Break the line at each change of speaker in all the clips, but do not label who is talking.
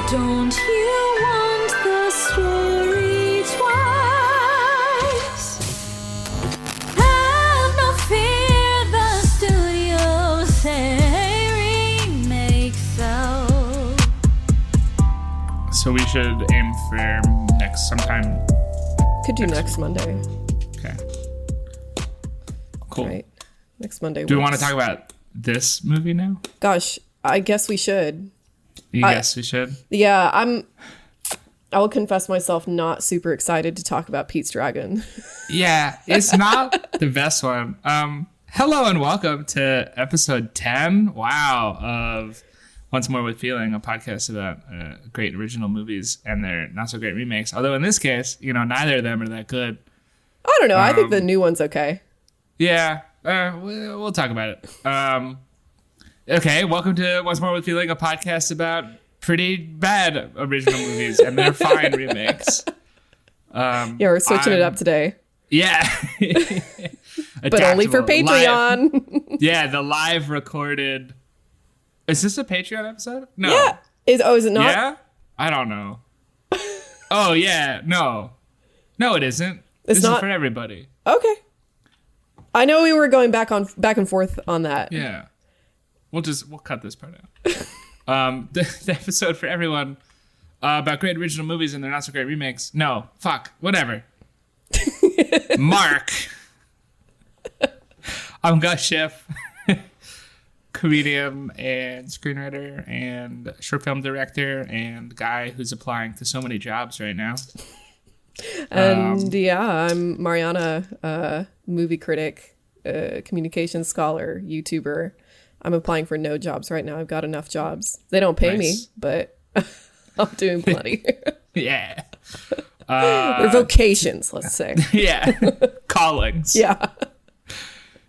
Don't you want the story twice? Have no fear, the studio say remake so.
So we should aim for sometime.
Could do next Monday.
Okay. Cool.
Right. Next Monday.
Do we want to talk about this movie now?
Gosh, I guess we should.
You guess we should?
Yeah, I will confess myself not super excited to talk about Pete's Dragon.
Yeah, it's not the best one. Hello and welcome to episode 10. Wow, of Once More with Feeling, a podcast about great original movies and their not so great remakes. Although in this case, neither of them are that good.
I don't know. I think the new one's okay.
Yeah, we'll talk about it. Okay, welcome to Once More with Feeling, a podcast about pretty bad original movies and their fine remakes.
Yeah, we're switching it up today.
Yeah.
But only for Patreon.
Yeah, the live recorded. Is this a Patreon episode? No.
Yeah. Is it not?
Yeah? I don't know. Oh, yeah. No. No, it isn't. This is for everybody.
Okay. I know we were going back and forth on that.
Yeah. We'll cut this part out. The episode for everyone about great original movies and their not so great remakes. No, fuck, whatever. Mark. I'm Gus Schiff, comedian and screenwriter and short film director and guy who's applying to so many jobs right now.
And I'm Mariana, movie critic, communications scholar, YouTuber. I'm applying for no jobs right now. I've got enough jobs. They don't pay me, but I'm doing plenty.
Yeah.
They're vocations, let's say.
Yeah. Callings.
Yeah.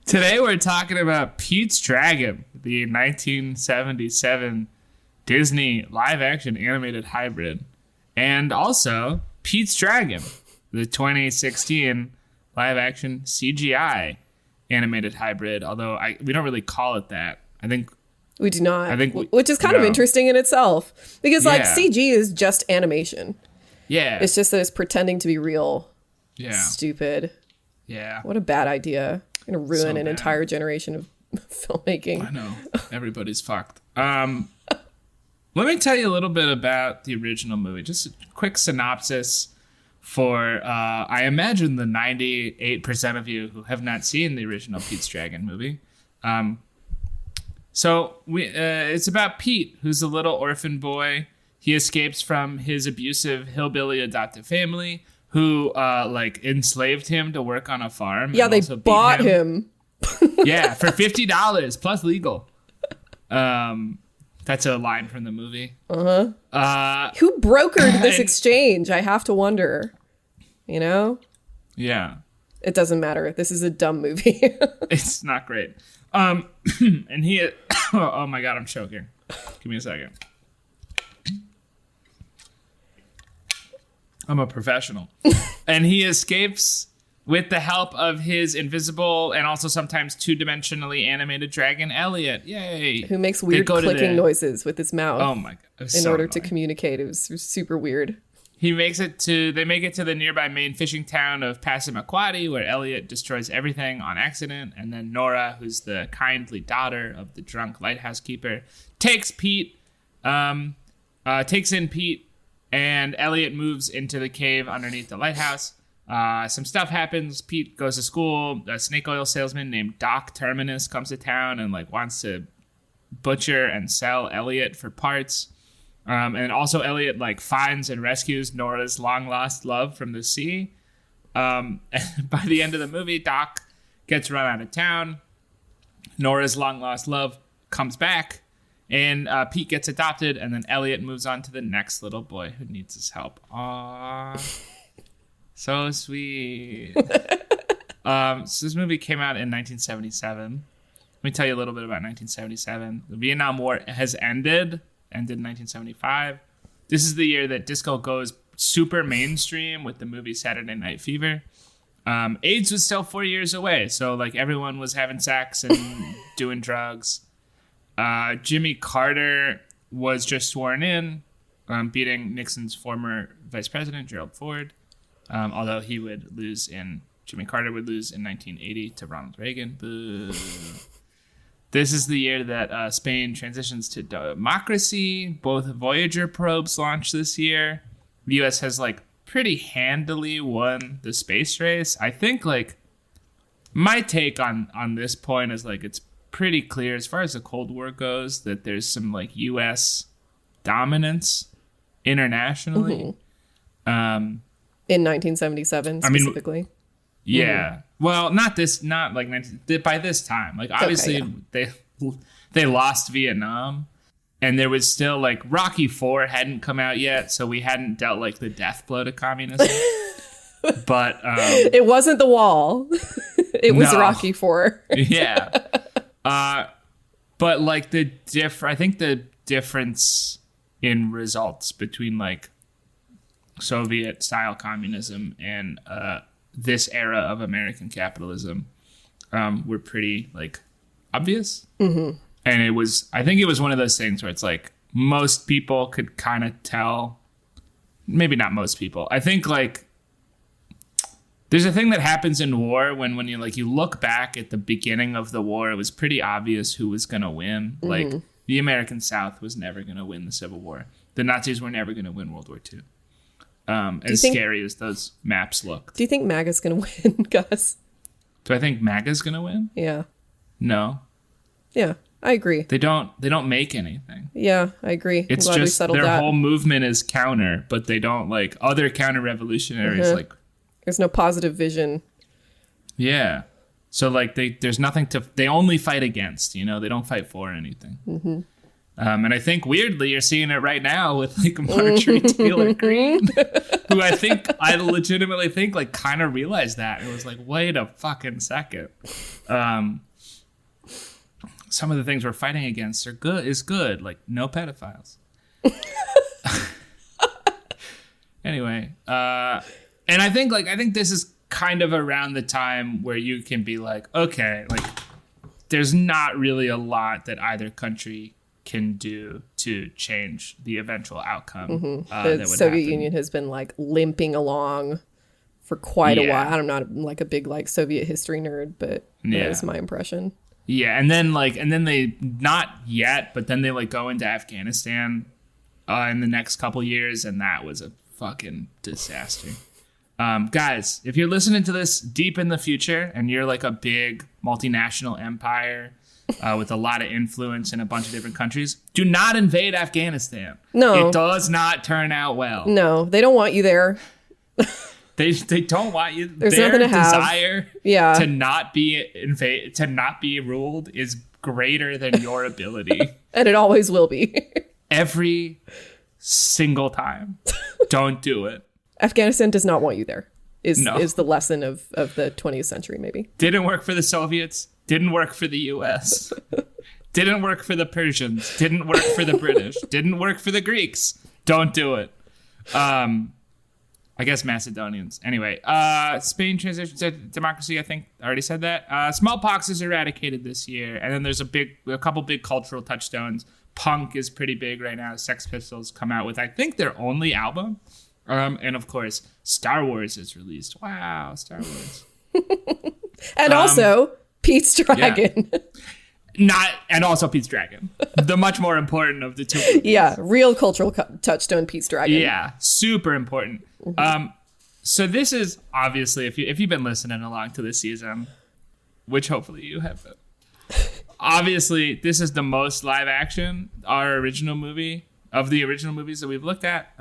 Today we're talking about Pete's Dragon, the 1977 Disney live-action animated hybrid, and also Pete's Dragon, the 2016 live-action CGI animated hybrid, although we don't really call it that. I think
we do not. Which is kind of interesting in itself, because CG is just animation.
Yeah.
It's just that it's pretending to be real.
Yeah.
Stupid.
Yeah.
What a bad idea. Going to ruin an entire generation of filmmaking.
I know. Everybody's fucked. Let me tell you a little bit about the original movie. Just a quick synopsis for, I imagine, the 98% of you who have not seen the original Pete's Dragon movie. It's about Pete, who's a little orphan boy. He escapes from his abusive hillbilly adoptive family who enslaved him to work on a farm.
Yeah, they bought him.
Yeah, for $50 plus legal. That's a line from the movie.
Uh-huh. Who brokered this exchange? I have to wonder.
Yeah.
It doesn't matter. This is a dumb movie.
It's not great. And he... oh my God, I'm choking. Give me a second. I'm a professional. And he escapes with the help of his invisible and also sometimes two-dimensionally animated dragon, Elliot. Yay.
Who makes weird clicking noises with his mouth.
Oh my God.
In order to communicate. It was super weird.
They make it to the nearby main fishing town of Passamaquoddy, where Elliot destroys everything on accident. And then Nora, who's the kindly daughter of the drunk lighthouse keeper, takes in Pete, and Elliot moves into the cave underneath the lighthouse. Some stuff happens. Pete goes to school. A snake oil salesman named Doc Terminus comes to town and wants to butcher and sell Elliot for parts. And also Elliot finds and rescues Nora's long lost love from the sea. And by the end of the movie, Doc gets run out of town. Nora's long lost love comes back. And Pete gets adopted, and then Elliot moves on to the next little boy who needs his help. Aww. So sweet. So this movie came out in 1977. Let me tell you a little bit about 1977. The Vietnam War has ended in 1975. This is the year that disco goes super mainstream with the movie Saturday Night Fever. AIDS was still 4 years away, so everyone was having sex and doing drugs. Jimmy Carter was just sworn in. beating Nixon's former vice president, Gerald Ford, although Jimmy Carter would lose in 1980 to Ronald Reagan. Boo. This is the year that Spain transitions to democracy. Both Voyager probes launched this year. The U.S. has pretty handily won the space race. I think my take on this point is it's pretty clear as far as the Cold War goes that there's some U.S. dominance internationally.
In 1977 specifically.
Yeah. Well, not by this time. Obviously they lost Vietnam, and there was still Rocky IV hadn't come out yet, so we hadn't dealt the death blow to communism. But
it wasn't the wall. It was Rocky IV.
Yeah. But I think the difference in results between Soviet style communism and this era of American capitalism were pretty obvious. Mm-hmm. And I think it was one of those things where it's most people could kind of tell, maybe not most people. I think there's a thing that happens in war when you you look back at the beginning of the war, it was pretty obvious who was going to win. Mm-hmm. The American South was never going to win the Civil War. The Nazis were never going to win World War II. Scary as those maps looked.
Do you think MAGA's going to win, Gus?
Do I think MAGA's going to win?
Yeah.
No.
Yeah, I agree.
They don't make anything.
Yeah, I agree.
It's just their whole movement is counter, but they don't other counter revolutionaries
there's no positive vision.
Yeah. So there's nothing they only fight against, they don't fight for anything. Mm-hmm. And I think weirdly you're seeing it right now with Marjorie Taylor Greene, who I legitimately think kind of realized that. It was wait a fucking second. Some of the things we're fighting against is good. No pedophiles. Anyway, and I think this is kind of around the time where you can be okay, there's not really a lot that either country can do to change the eventual outcome.
Mm-hmm. The Soviet Union has been limping along for quite a while. I'm not a big Soviet history nerd, but that was my impression.
Yeah, and then they not yet, but then they go into Afghanistan in the next couple years, and that was a fucking disaster. Guys, if you're listening to this deep in the future and you're a big multinational empire with a lot of influence in a bunch of different countries, do not invade Afghanistan. No. It does not turn out well.
No, they don't want you there.
They don't want you.
There's
Their
nothing to have.
desire to not be ruled is greater than your ability.
And it always will be.
Every single time. Don't do it.
Afghanistan does not want you there. Is the lesson of the 20th century, maybe. Didn't
work for the Soviets. Didn't work for the U.S. Didn't work for the Persians. Didn't work for the British. Didn't work for the Greeks. Don't do it. I guess Macedonians. Anyway, Spain transitions to democracy. I think I already said that. Smallpox is eradicated this year. And then there's a couple big cultural touchstones. Punk is pretty big right now. Sex Pistols come out with, I think, their only album. And of course, Star Wars is released. Wow, Star Wars.
And also Pete's Dragon.
Yeah. And also Pete's Dragon. The much more important of the two movies.
Yeah, real cultural touchstone Pete's Dragon.
Yeah, super important. Mm-hmm. So this is obviously, if you've been listening along to this season, which hopefully you have been, obviously this is the most live action, our original movie, of the original movies that we've looked at.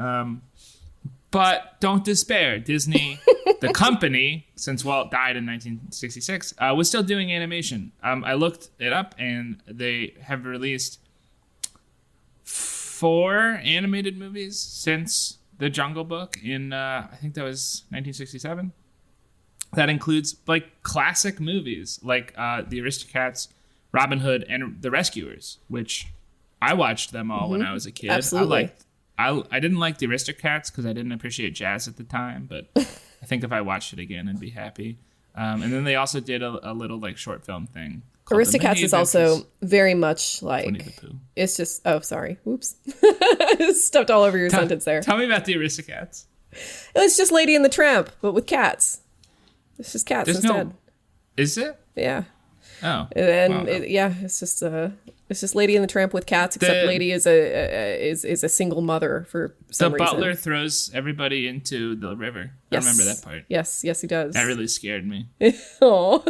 But don't despair. Disney, the company, since Walt died in 1966, was still doing animation. I looked it up, and they have released 4 animated movies since The Jungle Book in, I think that was 1967. That includes classic movies like The Aristocats, Robin Hood, and The Rescuers, which I watched them all when I was a kid.
Absolutely.
I didn't like The Aristocats because I didn't appreciate jazz at the time, but I think if I watched it again, I'd be happy. And then they also did a little short film thing called The
Aristocats
Many
is also
Adventures
very much
of Winnie
like
the Pooh.
it's just. Oh, sorry. Whoops. Stepped all over your sentence there.
Tell me about the Aristocats.
It's just Lady and the Tramp, but with cats. It's just cats
There's
instead.
no. Is it?
Yeah.
Oh.
And
wow.
it's just Lady and the Tramp with cats, except Lady is a single mother for some
The
reason.
butler throws everybody into the river.
Yes.
I remember that part.
Yes, he does.
That really scared me.
Oh.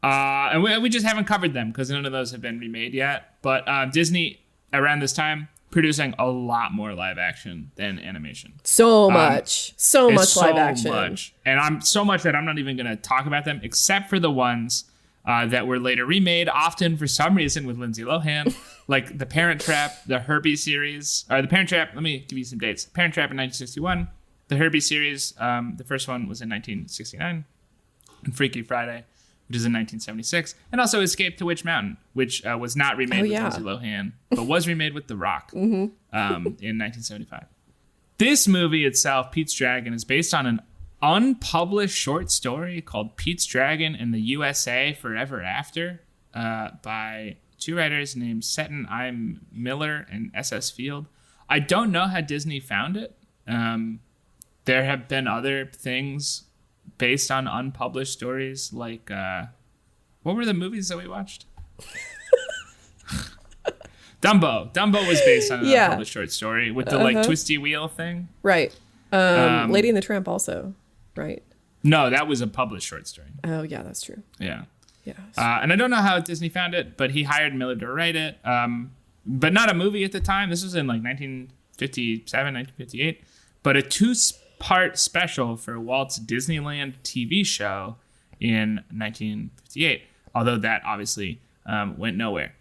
And we just haven't covered them because none of those have been remade yet. But Disney, around this time, producing a lot more live action than animation.
So much live action.
Much. And I'm so much that I'm not even going to talk about them, except for the ones that were later remade, often for some reason with Lindsay Lohan, like The Parent Trap, the Herbie series. The Parent Trap, let me give you some dates. Parent Trap in 1961. The Herbie series, the first one was in 1969. And Freaky Friday, which is in 1976. And also Escape to Witch Mountain, which was not remade with Lindsay Lohan, but was remade with The Rock in 1975. This movie itself, Pete's Dragon, is based on an unpublished short story called Pete's Dragon in the USA Forever After by two writers named Seton I. Miller and S.S. Field. I don't know how Disney found it. There have been other things based on unpublished stories, like what were the movies that we watched? Dumbo. Dumbo was based on an unpublished short story with the like twisty wheel thing.
Right. Lady and the Tramp also, right?
No, that was a published short story.
Oh yeah, that's true.
Yeah.
Yeah.
And I don't know how Disney found it, but he hired Miller to write it. But not a movie at the time. This was in like 1957, 1958. But a two-part special for Walt's Disneyland TV show in 1958. Although that obviously went nowhere.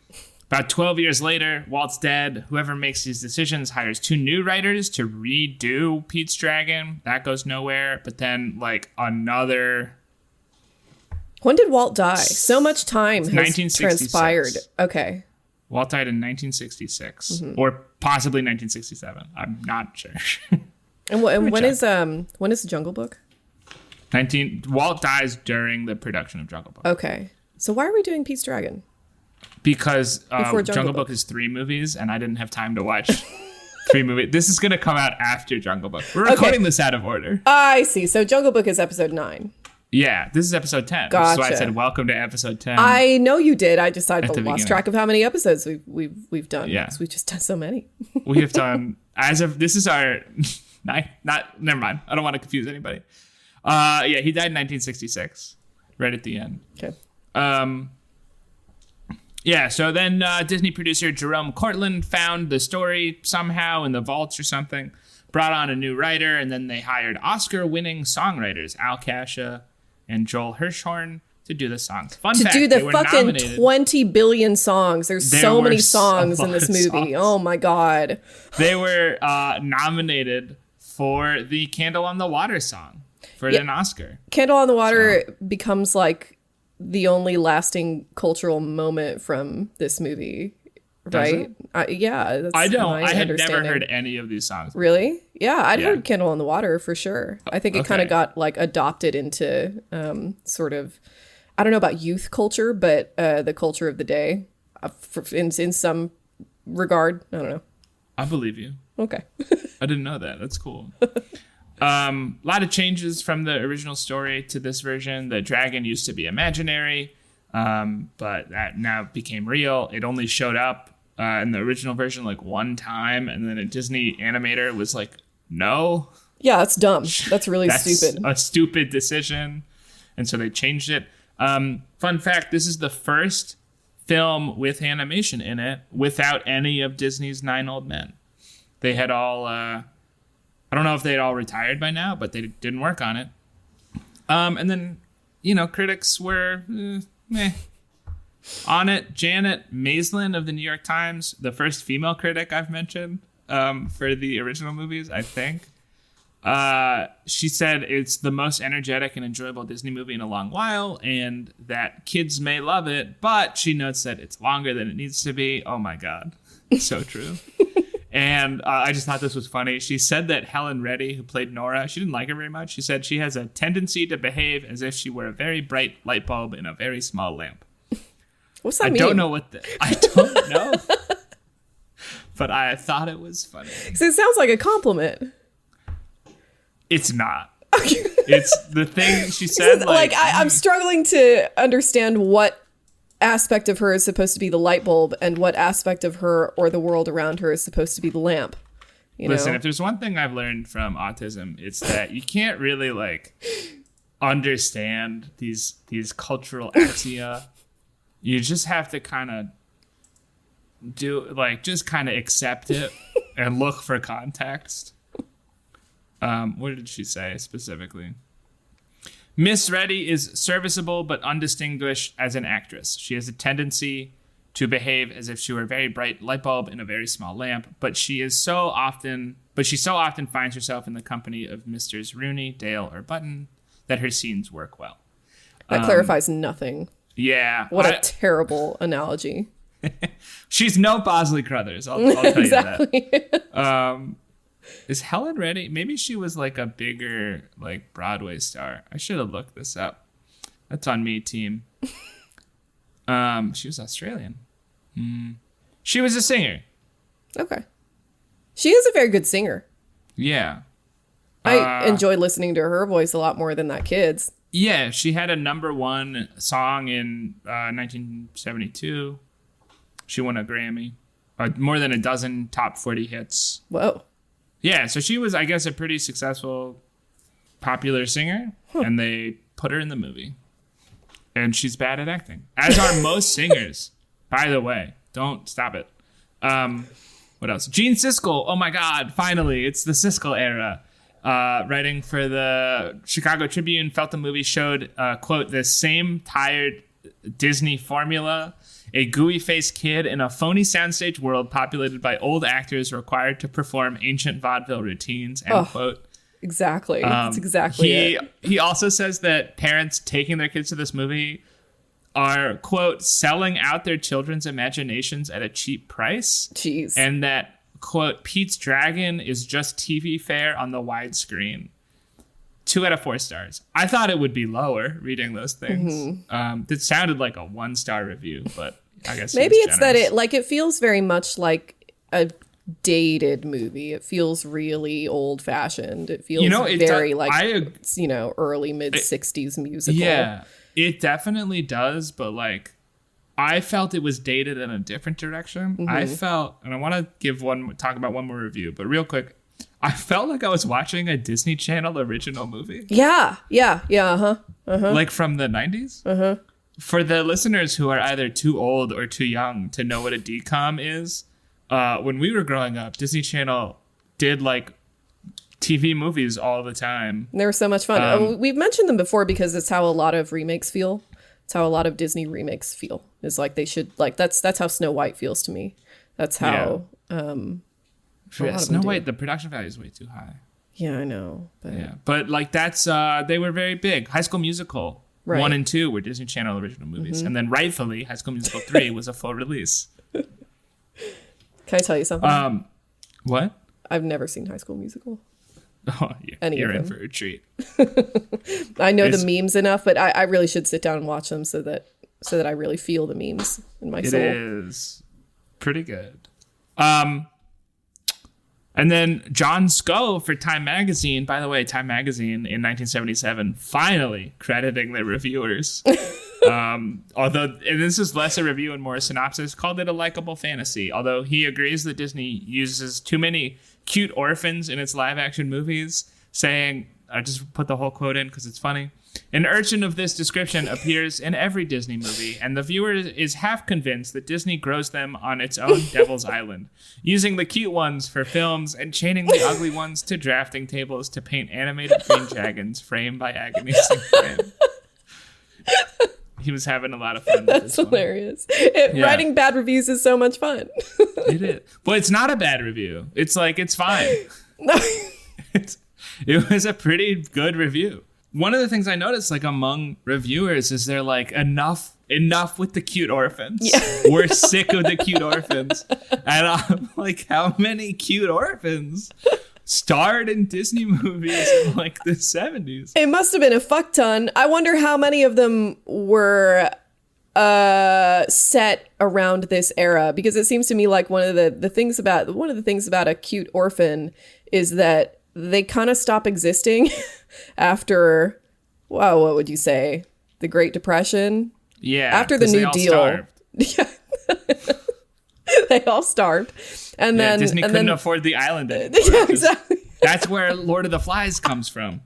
About 12 years later, Walt's dead. Whoever makes these decisions hires two new writers to redo Pete's Dragon. That goes nowhere. But then, like, another...
When did Walt die? So much time has
1966.
transpired. Okay.
Walt died in 1966. Or possibly 1967. I'm not sure.
And when is the Jungle Book?
Walt dies during the production of Jungle Book.
Okay. So why are we doing Pete's Dragon?
Because
Before
Jungle Book is 3 movies, and I didn't have time to watch 3 movies. This is going to come out after Jungle Book. We're recording this out of order.
I see. So Jungle Book is episode 9.
Yeah, this is episode 10.
Gotcha.
So I said, welcome to episode 10.
I know you did. I just lost
beginning.
track of how many episodes we've done.
Yeah.
'Cause we've just done so many.
We have done, this is our, never mind. I don't want to confuse anybody. Yeah, he died in 1966, right at the end.
Okay.
Yeah, so then Disney producer Jerome Cortland found the story somehow in the vaults or something, brought on a new writer, and then they hired Oscar-winning songwriters Al Kasha and Joel Hirschhorn to do the songs. Fun fact,
Do
they
the
were
fucking
nominated.
20 billion songs. There's
There
so
were
many
a
songs in
lot
this
of
movie.
songs.
Oh my God.
They were nominated for the Candle on the Water song for an Oscar.
Candle on the Water becomes like the only lasting cultural moment from this movie, right? Yeah, that's
I don't.
my
I had never
understanding.
heard any of these songs.
Really? Yeah, I'd
Yeah.
heard Candle on the Water for sure. I think it kind of
Okay.
got like adopted into sort of, I don't know about youth culture, but the culture of the day in some regard. I don't know.
I believe you.
Okay.
I didn't know that. That's cool. A lot of changes from the original story to this version. The dragon used to be imaginary, but that now became real. It only showed up in the original version like one time, and then a Disney animator was like, no.
Yeah, that's dumb. That's really
That's
stupid.
a stupid decision. And so they changed it. Fun fact, this is the first film with animation in it without any of Disney's 9 old men. They had all, I don't know if they'd all retired by now, but they didn't work on it. And then, critics were meh on it. Janet Maslin of the New York Times, the first female critic I've mentioned for the original movies, I think. She said it's the most energetic and enjoyable Disney movie in a long while, and that kids may love it, but she notes that it's longer than it needs to be. Oh my God. So true. And I just thought this was funny. She said that Helen Reddy, who played Nora, she didn't like her very much. She said she has a tendency to behave as if she were a very bright light bulb in a very small lamp.
What's that mean?
I don't know I don't know. But I thought it was funny.
'Cause it sounds like a compliment.
It's not. It's the thing she said.
I'm struggling to understand what aspect of her is supposed to be the light bulb and what aspect of her or the world around her is supposed to be the lamp.
Listen, if there's one thing I've learned from autism, it's that you can't really understand these cultural axia. You just have to kind of accept it and look for context. What did she say specifically? Miss Reddy is serviceable but undistinguished as an actress. She has a tendency to behave as if she were a very bright light bulb in a very small lamp, but she so often finds herself in the company of Misters Rooney, Dale, or Button that her scenes work well.
That clarifies nothing.
Yeah.
What a terrible analogy.
She's no Bosley Crothers, I'll tell
exactly.
you that. Is Helen Reddy? Maybe she was a bigger Broadway star. I should have looked this up. That's on me, team. She was Australian. She was a singer.
Okay. She is a very good singer.
Yeah.
I enjoy listening to her voice a lot more than that kid's.
Yeah, she had a #1 song in 1972. She won a Grammy. More than a dozen top 40 hits.
Whoa.
Yeah, so she was, I guess, a pretty successful, popular singer, and they put her in the movie. And she's bad at acting, as are most singers, by the way. Don't stop it. What else? Gene Siskel. Oh, my God. Finally, it's the Siskel era. Writing for the Chicago Tribune, felt the movie showed, quote, the same tired Disney formula. A gooey-faced kid in a phony soundstage world populated by old actors required to perform ancient vaudeville routines, end quote.
Exactly. That's exactly it.
He also says that parents taking their kids to this movie are, quote, selling out their children's imaginations at a cheap price.
Jeez.
And that, quote, Pete's Dragon is just TV fare on the widescreen. 2 out of 4 stars. I thought it would be lower reading those things. It sounded like a 1-star review, but I guess
maybe it's generous. That it feels very much like a dated movie. It feels really old fashioned. It feels very early mid 60s musical.
Yeah, it definitely does. But I felt it was dated in a different direction. I felt, and I want to talk about one more review, but real quick. I felt like I was watching a Disney Channel original movie.
Yeah, from
the 90s. For the listeners who are either too old or too young to know what a DCOM is, when we were growing up, Disney Channel did TV movies all the time.
They were so much fun. We've mentioned them before because it's how a lot of remakes feel. It's how a lot of Disney remakes feel. It's they should that's how Snow White feels to me. That's how.
Yeah. Snow White, the production value is way too high.
Yeah, I know.
But that's they were very big. High School Musical 1 and 2 were Disney Channel original movies, and then rightfully High School Musical 3 was a full release.
Can I tell you something?
What?
I've never seen High School Musical.
Oh, you're in for a treat.
I know the memes enough, but I really should sit down and watch them so that I really feel the memes in my soul.
It is pretty good. And then John Scoe for Time Magazine. By the way, Time Magazine in 1977 finally crediting their reviewers. Although, and this is less a review and more a synopsis, called it a likable fantasy. Although he agrees that Disney uses too many cute orphans in its live-action movies, saying, I just put the whole quote in because it's funny. An urchin of this description appears in every Disney movie, and the viewer is half convinced that Disney grows them on its own Devil's Island, using the cute ones for films and chaining the ugly ones to drafting tables to paint animated green dragons framed by agonizing frame. He was having a lot of fun with
That's
this
hilarious. Writing bad reviews is so much fun.
It is. Well, it's not a bad review. It's it's fine. It was a pretty good review. One of the things I noticed, among reviewers, is there enough enough with the cute orphans.
Yeah.
We're sick of the cute orphans. And I'm like, how many cute orphans starred in Disney movies in like the 70s?
It must have been a fuck ton. I wonder how many of them were set around this era, because it seems to me like one of the things about a cute orphan is that they kind of stop existing after, wow, what would you say? The Great Depression?
Yeah.
After the New Deal.
Starved.
Yeah. They all starved. And then
Disney
and
couldn't
then,
afford the island anymore.
Yeah, exactly.
That's where Lord of the Flies comes from.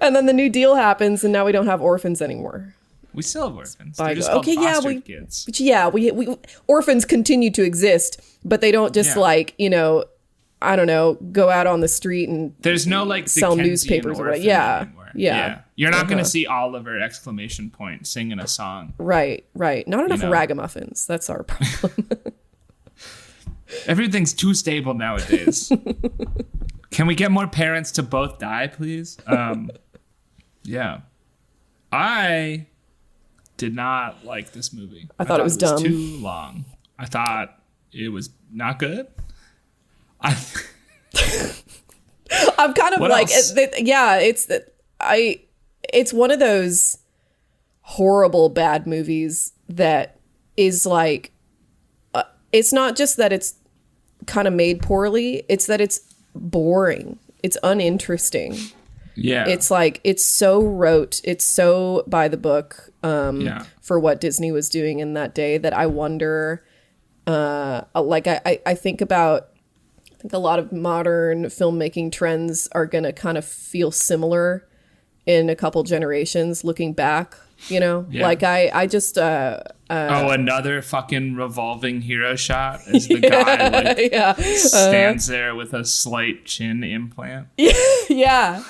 And then the New Deal happens, and now we don't have orphans anymore.
We still have orphans. They're just called fostered kids.
We orphans continue to exist, but they don't just I don't know, go out on the street and
there's no like
sell
Dickensian
newspapers or
orphan
whatever. Yeah.
Yeah. You're not going to see Oliver exclamation point singing a song.
Right. Not enough ragamuffins. That's our problem.
Everything's too stable nowadays. Can we get more parents to both die, please? Yeah. I did not like this movie.
I thought it was dumb.
Too long. I thought it was not good.
I'm kind of
What
like,
else?
it's one of those horrible bad movies that is like, it's not just that it's kind of made poorly, it's that it's boring. It's uninteresting.
Yeah.
It's like, it's so rote. It's so by the book for what Disney was doing in that day that I wonder, I think a lot of modern filmmaking trends are going to kind of feel similar in a couple generations looking back, Like I just
another fucking revolving hero shot as the guy stands there with a slight chin implant.
Yeah.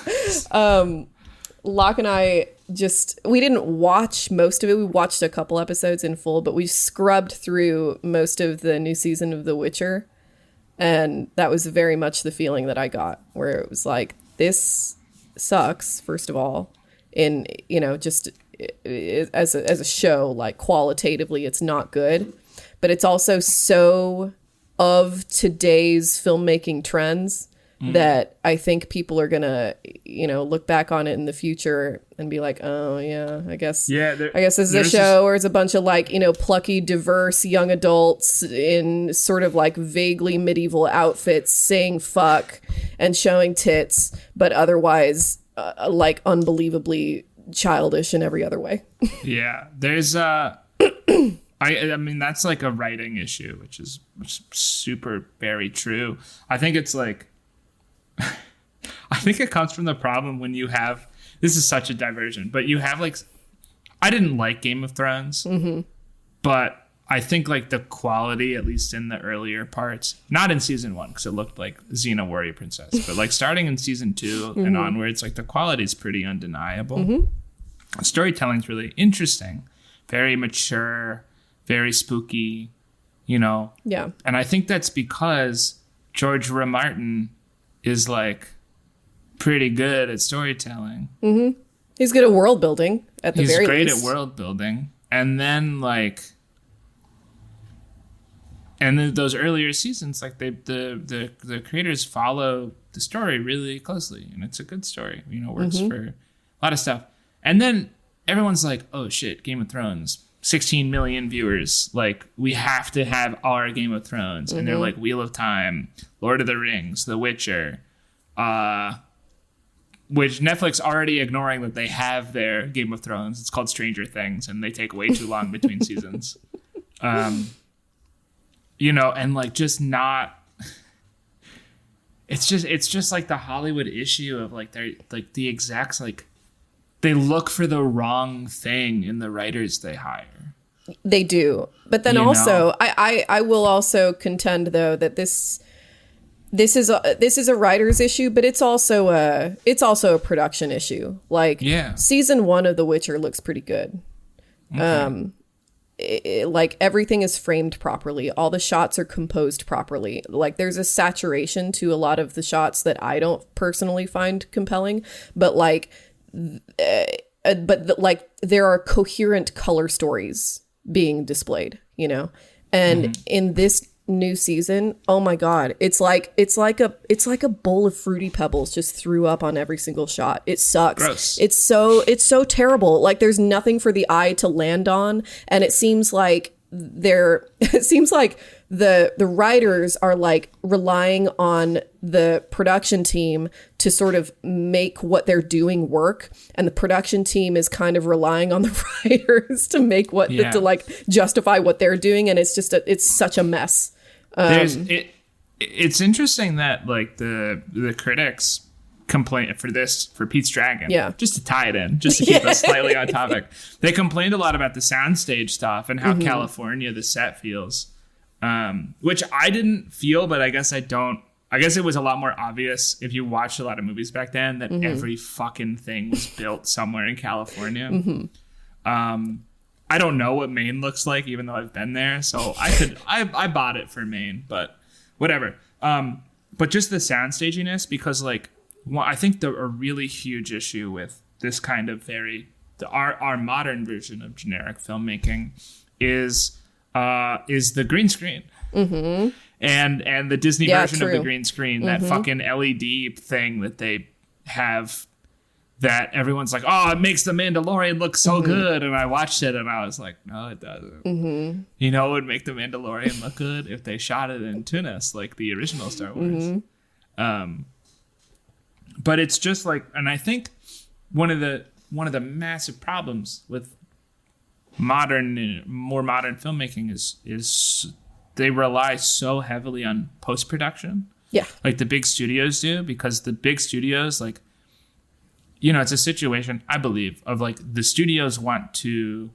Locke and I we didn't watch most of it. We watched a couple episodes in full, but we scrubbed through most of the new season of The Witcher. And that was very much the feeling that I got, where it was like, this sucks, first of all, in, just as a show, like qualitatively, it's not good, but it's also so of today's filmmaking trends that I think people are gonna, look back on it in the future and be like, oh yeah, I guess this is a show where it's a bunch of like, plucky, diverse young adults in sort of like vaguely medieval outfits saying fuck and showing tits, but otherwise like unbelievably childish in every other way.
Yeah, there's I mean that's like a writing issue, which is super very true. I think it's like I think it comes from the problem when you have, this is such a diversion, but you have like, I didn't like Game of Thrones, but I think like the quality, at least in the earlier parts, not in season 1 because it looked like Xena Warrior Princess, but like starting in season 2 and onwards, like the quality is pretty undeniable. Storytelling's really interesting, very mature, very spooky,
Yeah.
And I think that's because George R. R. Martin is like pretty good at storytelling.
He's good at world building at the very least.
He's great at world building. And then those earlier seasons, like the creators follow the story really closely, and it's a good story, works for a lot of stuff. And then everyone's like, oh shit, Game of Thrones, 16 million viewers. Like, we have to have our Game of Thrones. And they're like Wheel of Time, Lord of the Rings, The Witcher, which Netflix already ignoring that they have their Game of Thrones. It's called Stranger Things, and they take way too long between seasons. And like just not. It's just like the Hollywood issue of like they're like the execs, like they look for the wrong thing in the writers they hire.
They do. But then I will also contend though that this is a writer's issue, but it's also a production issue. Like season 1 of The Witcher looks pretty good. Okay. Like everything is framed properly. All the shots are composed properly. Like there's a saturation to a lot of the shots that I don't personally find compelling, but like like there are coherent color stories being displayed, you know. And in this new season, oh my god, it's like a bowl of Fruity Pebbles just threw up on every single shot. It sucks.
Gross.
It's so terrible. Like there's nothing for the eye to land on, and it seems like the writers are like relying on the production team to sort of make what they're doing work, and the production team is kind of relying on the writers to make to like justify what they're doing, and it's such a mess.
It's interesting that like the critics complain for Pete's Dragon.
Yeah.
Just to tie it in, just to keep us slightly on topic. They complained a lot about the soundstage stuff and how California the set feels, which I didn't feel, but I guess I don't. I guess it was a lot more obvious if you watched a lot of movies back then that every fucking thing was built somewhere in California. I don't know what Maine looks like, even though I've been there, so I bought it for Maine, but whatever. But just the soundstaginess, because like. Well, I think a really huge issue with this kind of our modern version of generic filmmaking is the green screen, and the Disney version of the green screen, that fucking LED thing that they have, that everyone's like, oh, it makes The Mandalorian look so good, and I watched it and I was like, no, it doesn't. You know, it would make The Mandalorian look good if they shot it in Tunis like the original Star Wars. But it's just like, and I think one of the massive problems with more modern filmmaking is they rely so heavily on post-production.
Yeah.
Like the big studios do, because the big studios, like, you know, it's a situation, I believe, of like the studios want to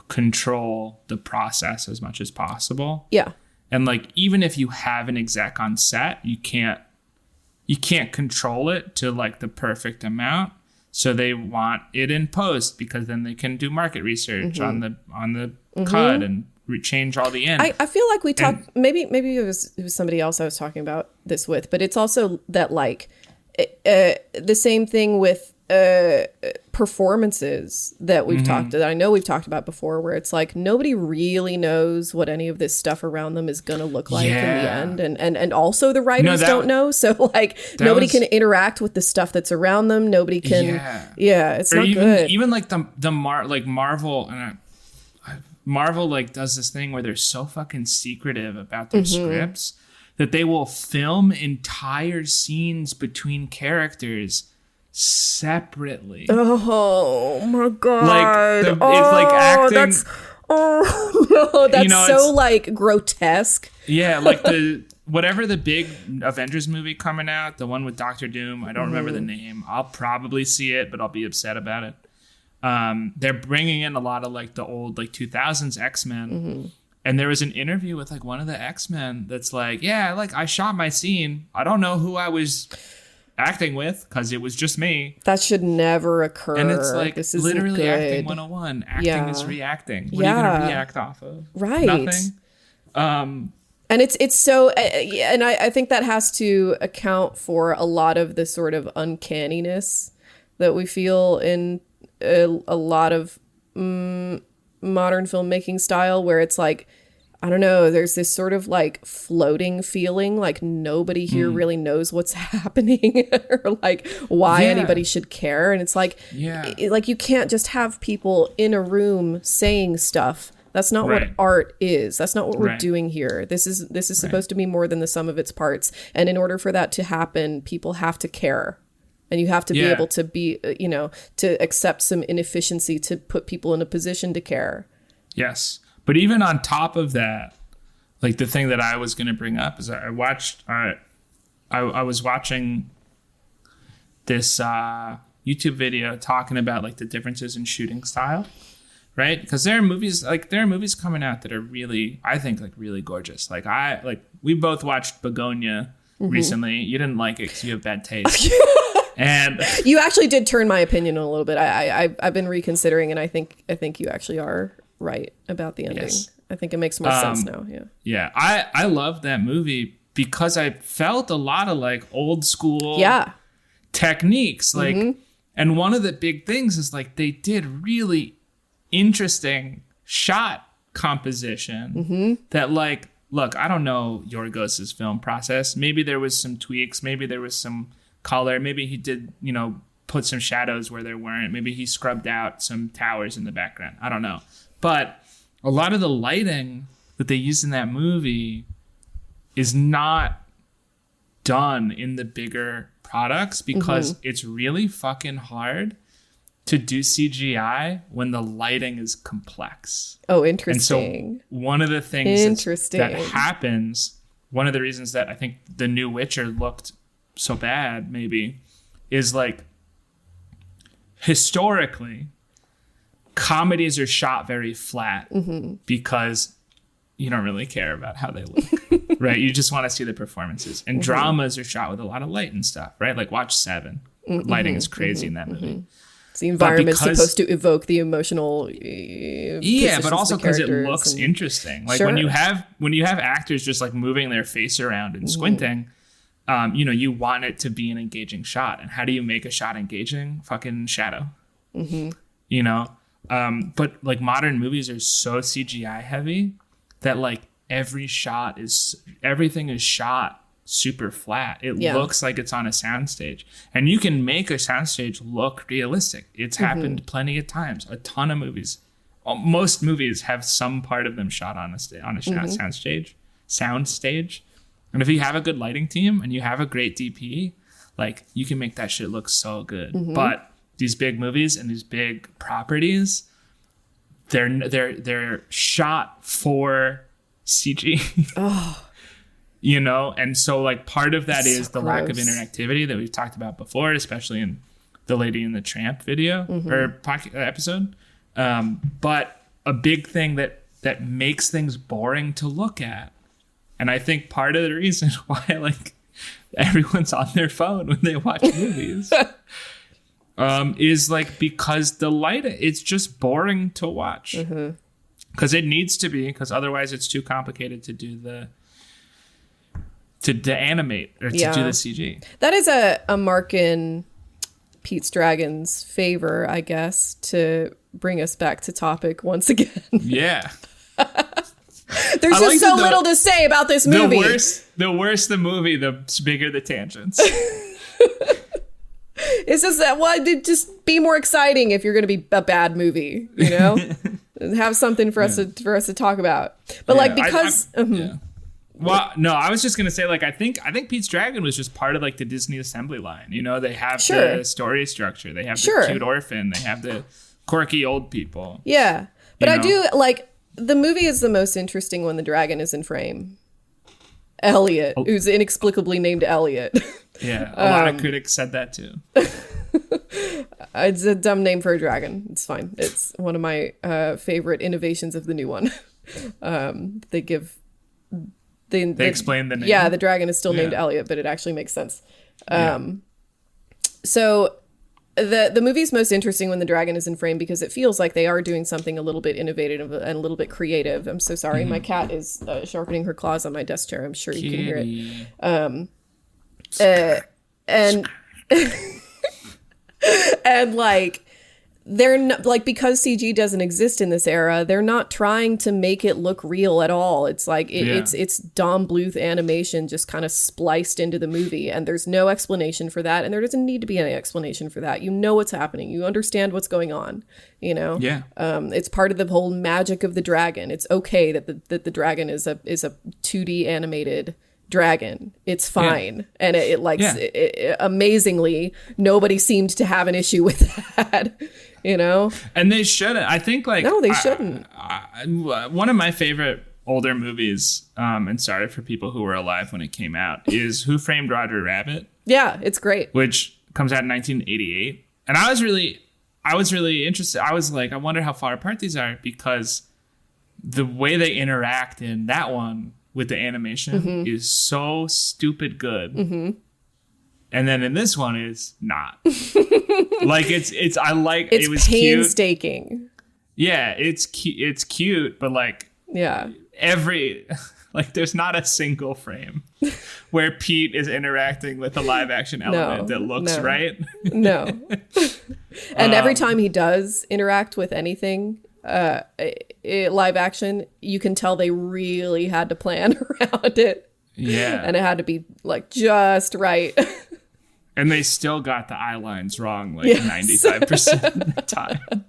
control the process as much as possible.
Yeah.
And like, even if you have an exec on set, you can't control it to like the perfect amount. So they want it in post, because then they can do market research on the cut and change all the end.
I feel like we talked, maybe it was somebody else I was talking about this with, but it's also that like the same thing with performances that we've that I know we've talked about before, where it's like nobody really knows what any of this stuff around them is gonna look like in the end, and also the writers don't know, so like nobody can interact with the stuff that's around them. Nobody can it's not good.
Even like Marvel, and Marvel like does this thing where they're so fucking secretive about their scripts that they will film entire scenes between characters separately.
Oh my god!
Like it's like acting.
That's so like grotesque.
Yeah, like whatever the big Avengers movie coming out, the one with Doctor Doom. I don't remember the name. I'll probably see it, but I'll be upset about it. They're bringing in a lot of like the old like 2000s X-Men. And there was an interview with like one of the X-Men that's like, yeah, like I shot my scene. I don't know who I was acting with, because it was just me.
That should never occur.
And it's like, this is literally
good.
acting 101. Acting is reacting. What are you going to react off of?
Right.
Nothing.
And it's so, and I think that has to account for a lot of the sort of uncanniness that we feel in a lot of modern filmmaking style, where it's like, I don't know, there's this sort of like floating feeling, like nobody here really knows what's happening or like why anybody should care. And it's like, like you can't just have people in a room saying stuff. That's not what art is. That's not what we're doing here. This is supposed to be more than the sum of its parts. And in order for that to happen, people have to care. And you have to be able to be, to accept some inefficiency to put people in a position to care.
Yes. But even on top of that, like the thing that I was going to bring up is I was watching this YouTube video talking about like the differences in shooting style, right? Because there are movies coming out that are really, I think, like really gorgeous. Like we both watched Begonia recently. You didn't like it because you have bad taste. And
you actually did turn my opinion a little bit. I've been reconsidering, and I think you actually are right about the ending. Yes. I think it makes more sense now.
Yeah. I love that movie because I felt a lot of like old school techniques. Like And one of the big things is like they did really interesting shot composition that like, look, I don't know Yorgos's film process. Maybe there was some tweaks. Maybe there was some color. Maybe he did, put some shadows where there weren't. Maybe he scrubbed out some towers in the background. I don't know. But a lot of the lighting that they used in that movie is not done in the bigger products because it's really fucking hard to do CGI when the lighting is complex.
Oh, interesting.
And so one of the things that happens, one of the reasons that I think the new Witcher looked so bad maybe is like historically comedies are shot very flat because you don't really care about how they look, right? You just want to see the performances. And dramas are shot with a lot of light and stuff, right? Like watch Seven. Lighting is crazy in that movie.
The environment's supposed to evoke the emotional
but also because it looks interesting. Like when you have actors just like moving their face around and squinting, you want it to be an engaging shot. And how do you make a shot engaging? Fucking shadow. But like modern movies are so CGI heavy that like everything is shot super flat. It looks like it's on a soundstage, and you can make a soundstage look realistic. It's happened plenty of times. A ton of movies, most movies have some part of them shot on a soundstage. And if you have a good lighting team and you have a great DP, like you can make that shit look so good. But these big movies and these big properties, they're shot for CG. And so like part of that is the lack of interactivity that we've talked about before, especially in the Lady and the Tramp video or episode. But a big thing that makes things boring to look at, and I think part of the reason why like everyone's on their phone when they watch movies is like because the light, it's just boring to watch because it needs to be, because otherwise it's too complicated to do to animate or to do the CG. That
is a mark in Pete's Dragon's favor, I guess, to bring us back to topic once again.
Yeah.
There's just so little to say about this movie.
The worse the movie, the bigger the tangents.
It's just that, it'd just be more exciting if you're going to be a bad movie, have something for us to talk about. But because...
Well, no, I was just going to say, like, I think Pete's Dragon was just part of, like, the Disney assembly line. They have the story structure. They have the cute orphan. They have the quirky old people.
Yeah. But I do, like, the movie is the most interesting when the dragon is in frame. Elliot, who's inexplicably named Elliot.
Yeah, a lot of critics said that, too.
It's a dumb name for a dragon. It's fine. It's one of my favorite innovations of the new one. They explain the name. Yeah, the dragon is still named Elliot, but it actually makes sense. So the movie's most interesting when the dragon is in frame because it feels like they are doing something a little bit innovative and a little bit creative. I'm so sorry. My cat is sharpening her claws on my desk chair. I'm sure you can hear it. And and like they're not, like, because CG doesn't exist in this era, they're not trying to make it look real at all. It's like it's Don Bluth animation just kind of spliced into the movie, and there's no explanation for that, and there doesn't need to be any explanation for that. You know what's happening. You understand what's going on. It's part of the whole magic of the dragon. It's okay that the dragon is a 2D animated dragon. It's fine. And it amazingly nobody seemed to have an issue with that.
And they shouldn't. I think
no, they shouldn't.
One of my favorite older movies, and sorry for people who were alive when it came out, is Who Framed Roger Rabbit.
Yeah, it's great.
Which comes out in 1988. And I was really interested. I was like, I wonder how far apart these are, because the way they interact in that one with the animation is so stupid good. And then in this one is not. Like it's it was
painstaking.
Cute. Yeah, it's cute, but like every Like, there's not a single frame where Pete is interacting with a live action element that looks right.
No. And every time he does interact with anything live action, you can tell they really had to plan around it.
Yeah.
And it had to be like just right.
And they still got the eye lines wrong 95% of the time.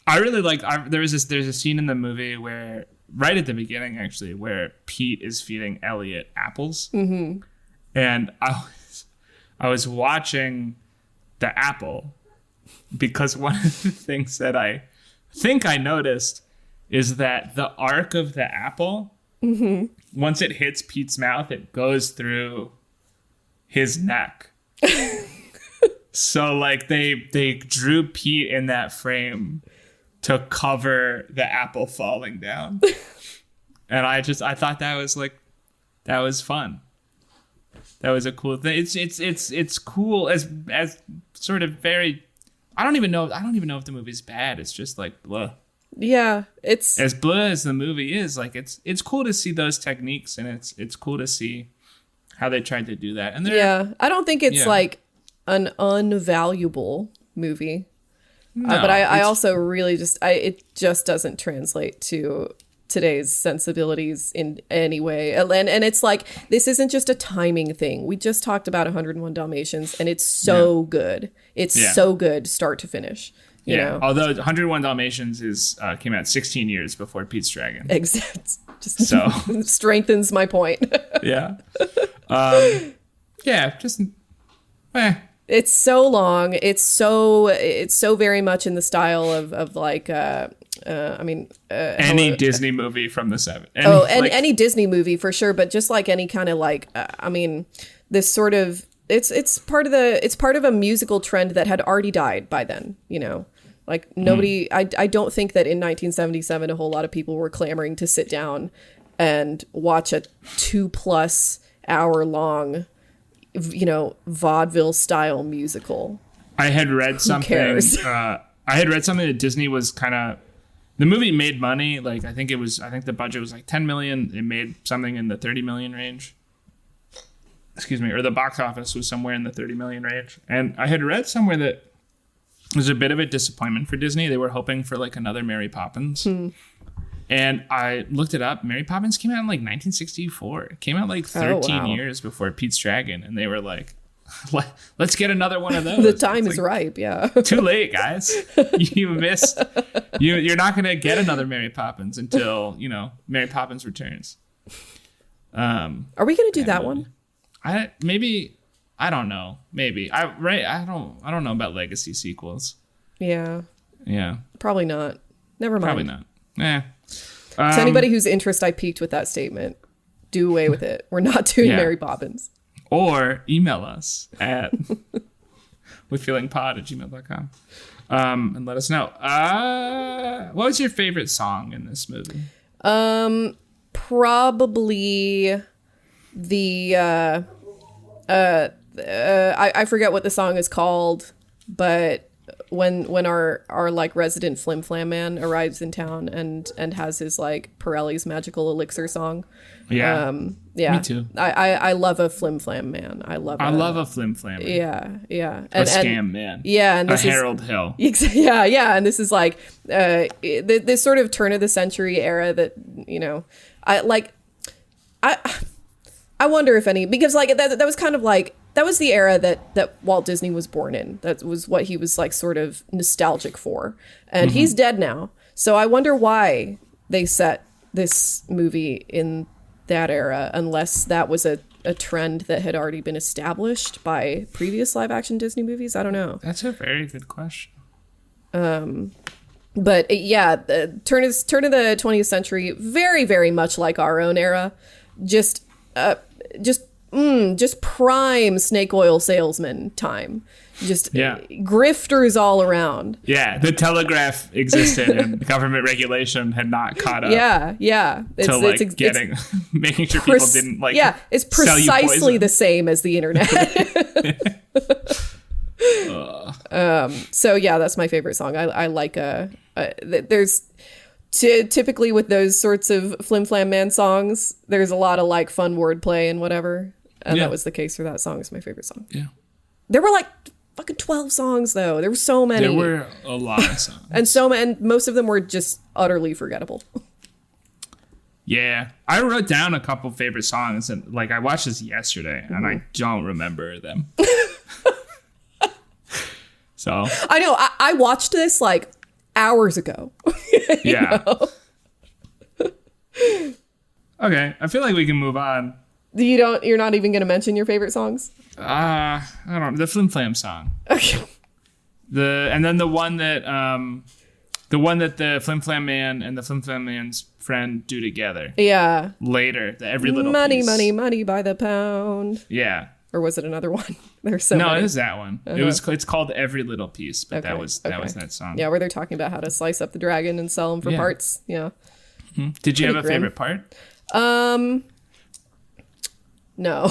I really like. There's a scene in the movie where, right at the beginning, actually, where Pete is feeding Elliot apples, and I was watching the apple because one of the things that I think I noticed is that the arc of the apple, once it hits Pete's mouth, it goes through his neck. So like they drew Pete in that frame to cover the apple falling down. And I thought that was fun. That was a cool thing. It's cool as sort of very, I don't even know if the movie's bad. It's just like blah.
Yeah, it's
as blah as the movie is. Like it's cool to see those techniques, and it's cool to see how they tried to do that. And
I don't think it's like an unvaluable movie.
No,
but I also really it just doesn't translate to today's sensibilities in any way. And it's like, this isn't just a timing thing. We just talked about 101 Dalmatians, and it's so good. It's so good start to finish. You know?
Although 101 Dalmatians came out 16 years before Pete's Dragon.
Exactly. Just
so
strengthens my point.
Yeah.
It's so long. It's so very much in the style of like
any Disney movie from the 70s.
Any Disney movie for sure, but just like any kind of like this sort of it's part of a musical trend that had already died by then, you know. Like nobody I don't think that in 1977 a whole lot of people were clamoring to sit down and watch a 2+ hour long, you know, vaudeville style musical.
I had read something. I had read something that Disney was kind of. The movie made money. Like I think the budget was like 10 million. It made something in the 30 million range. Excuse me, or the box office was somewhere in the 30 million range. And I had read somewhere that it was a bit of a disappointment for Disney. They were hoping for like another Mary Poppins. And I looked it up. Mary Poppins came out in like 1964. It came out like 13 years before Pete's Dragon. And they were like, let's get another one of those.
The time is ripe, yeah.
Too late, guys. You missed. You're not going to get another Mary Poppins until, you know, Mary Poppins returns.
Are we going to do that one?
I don't know. Maybe. I don't know about legacy sequels.
Yeah.
Yeah.
Probably not. Never mind.
Probably not. Yeah.
To anybody whose interest I piqued with that statement, do away with it. We're not doing Mary Poppins.
Or email us at withfeelingpod@gmail.com and let us know. What was your favorite song in this movie?
Probably the I forget what the song is called, but when our like resident flim flam man arrives in town and has his like Pirelli's Magical Elixir song.
Yeah. Me too.
I love a flim flam man. I love
a flim flam man.
Yeah.
A scam man.
Yeah, and
this Harold Hill.
Yeah, and this is like this sort of turn of the century era that, you know, I wonder if any, because like that was kind of like, that was the era that Walt Disney was born in. That was what he was like sort of nostalgic for. And he's dead now. So I wonder why they set this movie in that era, unless that was a trend that had already been established by previous live action Disney movies. I don't know.
That's a very good question.
But yeah, the turn of the 20th century, very, very much like our own era. Just prime snake oil salesman time. Just grifters all around.
Yeah, the telegraph existed and government regulation had not caught up.
Yeah.
It's making sure people didn't like.
Yeah, it's precisely the same as the internet. So yeah, that's my favorite song. I like there's typically with those sorts of Flim Flam Man songs, there's a lot of like fun wordplay and whatever. And that was the case for that song. It's my favorite song.
Yeah.
There were like fucking 12 songs though. There were so many.
There were a lot of songs.
and most of them were just utterly forgettable.
Yeah. I wrote down a couple favorite songs and like I watched this yesterday and I don't remember them. So
I know. I watched this like hours ago.
yeah. Okay. I feel like we can move on.
You're not even going to mention your favorite songs?
I don't know. The Flim Flam song.
Okay.
And then the one that the Flim Flam Man and the Flim Flam Man's friend do together.
Yeah.
Later, the Every Little
Money,
Piece.
money by the pound.
Yeah.
Or was it another one? There's so
No,
many.
it is that one. It's called Every Little Piece, but that was that song.
Yeah, where they're talking about how to slice up the dragon and sell them for parts. Yeah.
Did you have a
grim.
favorite part?
No.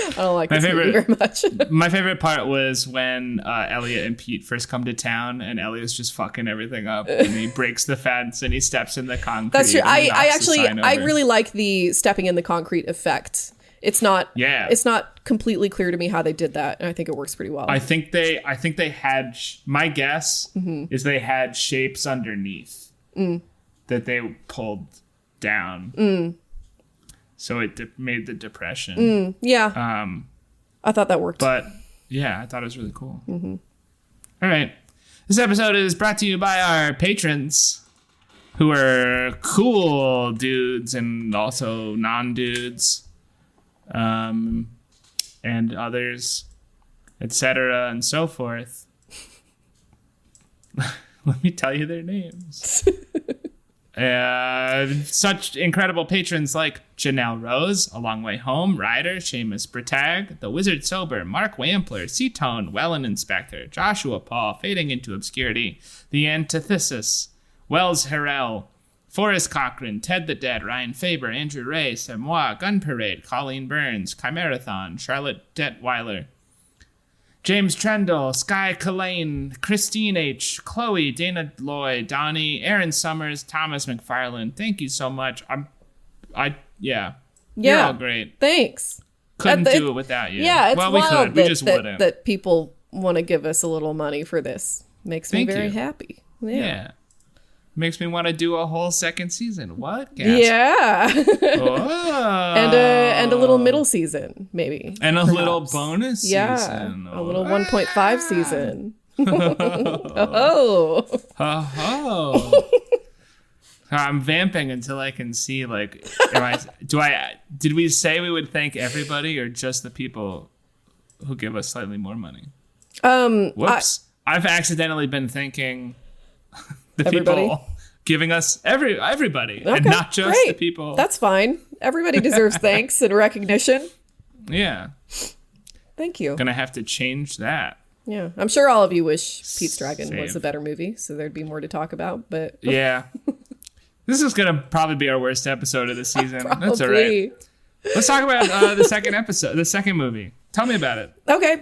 I don't like this movie very much.
My favorite part was when Elliot and Pete first come to town, and Elliot's just fucking everything up, and he breaks the fence, and he steps in the concrete.
That's true.
And he knocks the sign
I
over.
really like the stepping in the concrete effect. It's not completely clear to me how they did that, and I think it works pretty well.
I think they had. My guess is they had shapes underneath that they pulled down. So it made the depression.
Yeah. I thought that worked.
But yeah, I thought it was really cool. All right. This episode is brought to you by our patrons, who are cool dudes and also non-dudes, and others, etc. and so forth. Let me tell you their names. Such incredible patrons like Janelle Rose, A Long Way Home, Ryder, Seamus Bratag, The Wizard Sober, Mark Wampler, Seatone, Wellen Inspector, Joshua Paul, Fading into Obscurity, The Antithesis, Wells Harrell, Forrest Cochran, Ted the Dead, Ryan Faber, Andrew Ray, Samoa, Gun Parade, Colleen Burns, Chimerathon, Charlotte Detweiler, James Trendle, Sky Kalane, Christine H., Chloe, Dana Lloyd, Donnie, Aaron Summers, Thomas McFarland. Thank you so much. You're all great.
Thanks.
Couldn't do it without you.
Yeah, it's
well, we
wild
could. We just wouldn't.
that people want to give us a little money for this. Makes me very happy.
Yeah. Makes me want to do a whole second season. What? Gasp.
Yeah.
Oh.
and a little middle season, maybe.
And a little bonus season.
A little 1.5 season. Oh.
I'm vamping until I can see, like, did we say we would thank everybody or just the people who give us slightly more money? Whoops. I've accidentally been thanking the people giving us everybody and not just the people.
That's fine. Everybody deserves thanks and recognition.
Yeah.
Thank you.
Gonna have to change that.
Yeah. I'm sure all of you wish Pete's Dragon was a better movie, so there'd be more to talk about, but
yeah. This is gonna probably be our worst episode of the season.
Probably.
That's all right. Let's talk about the second episode, the second movie. Tell me about it.
Okay.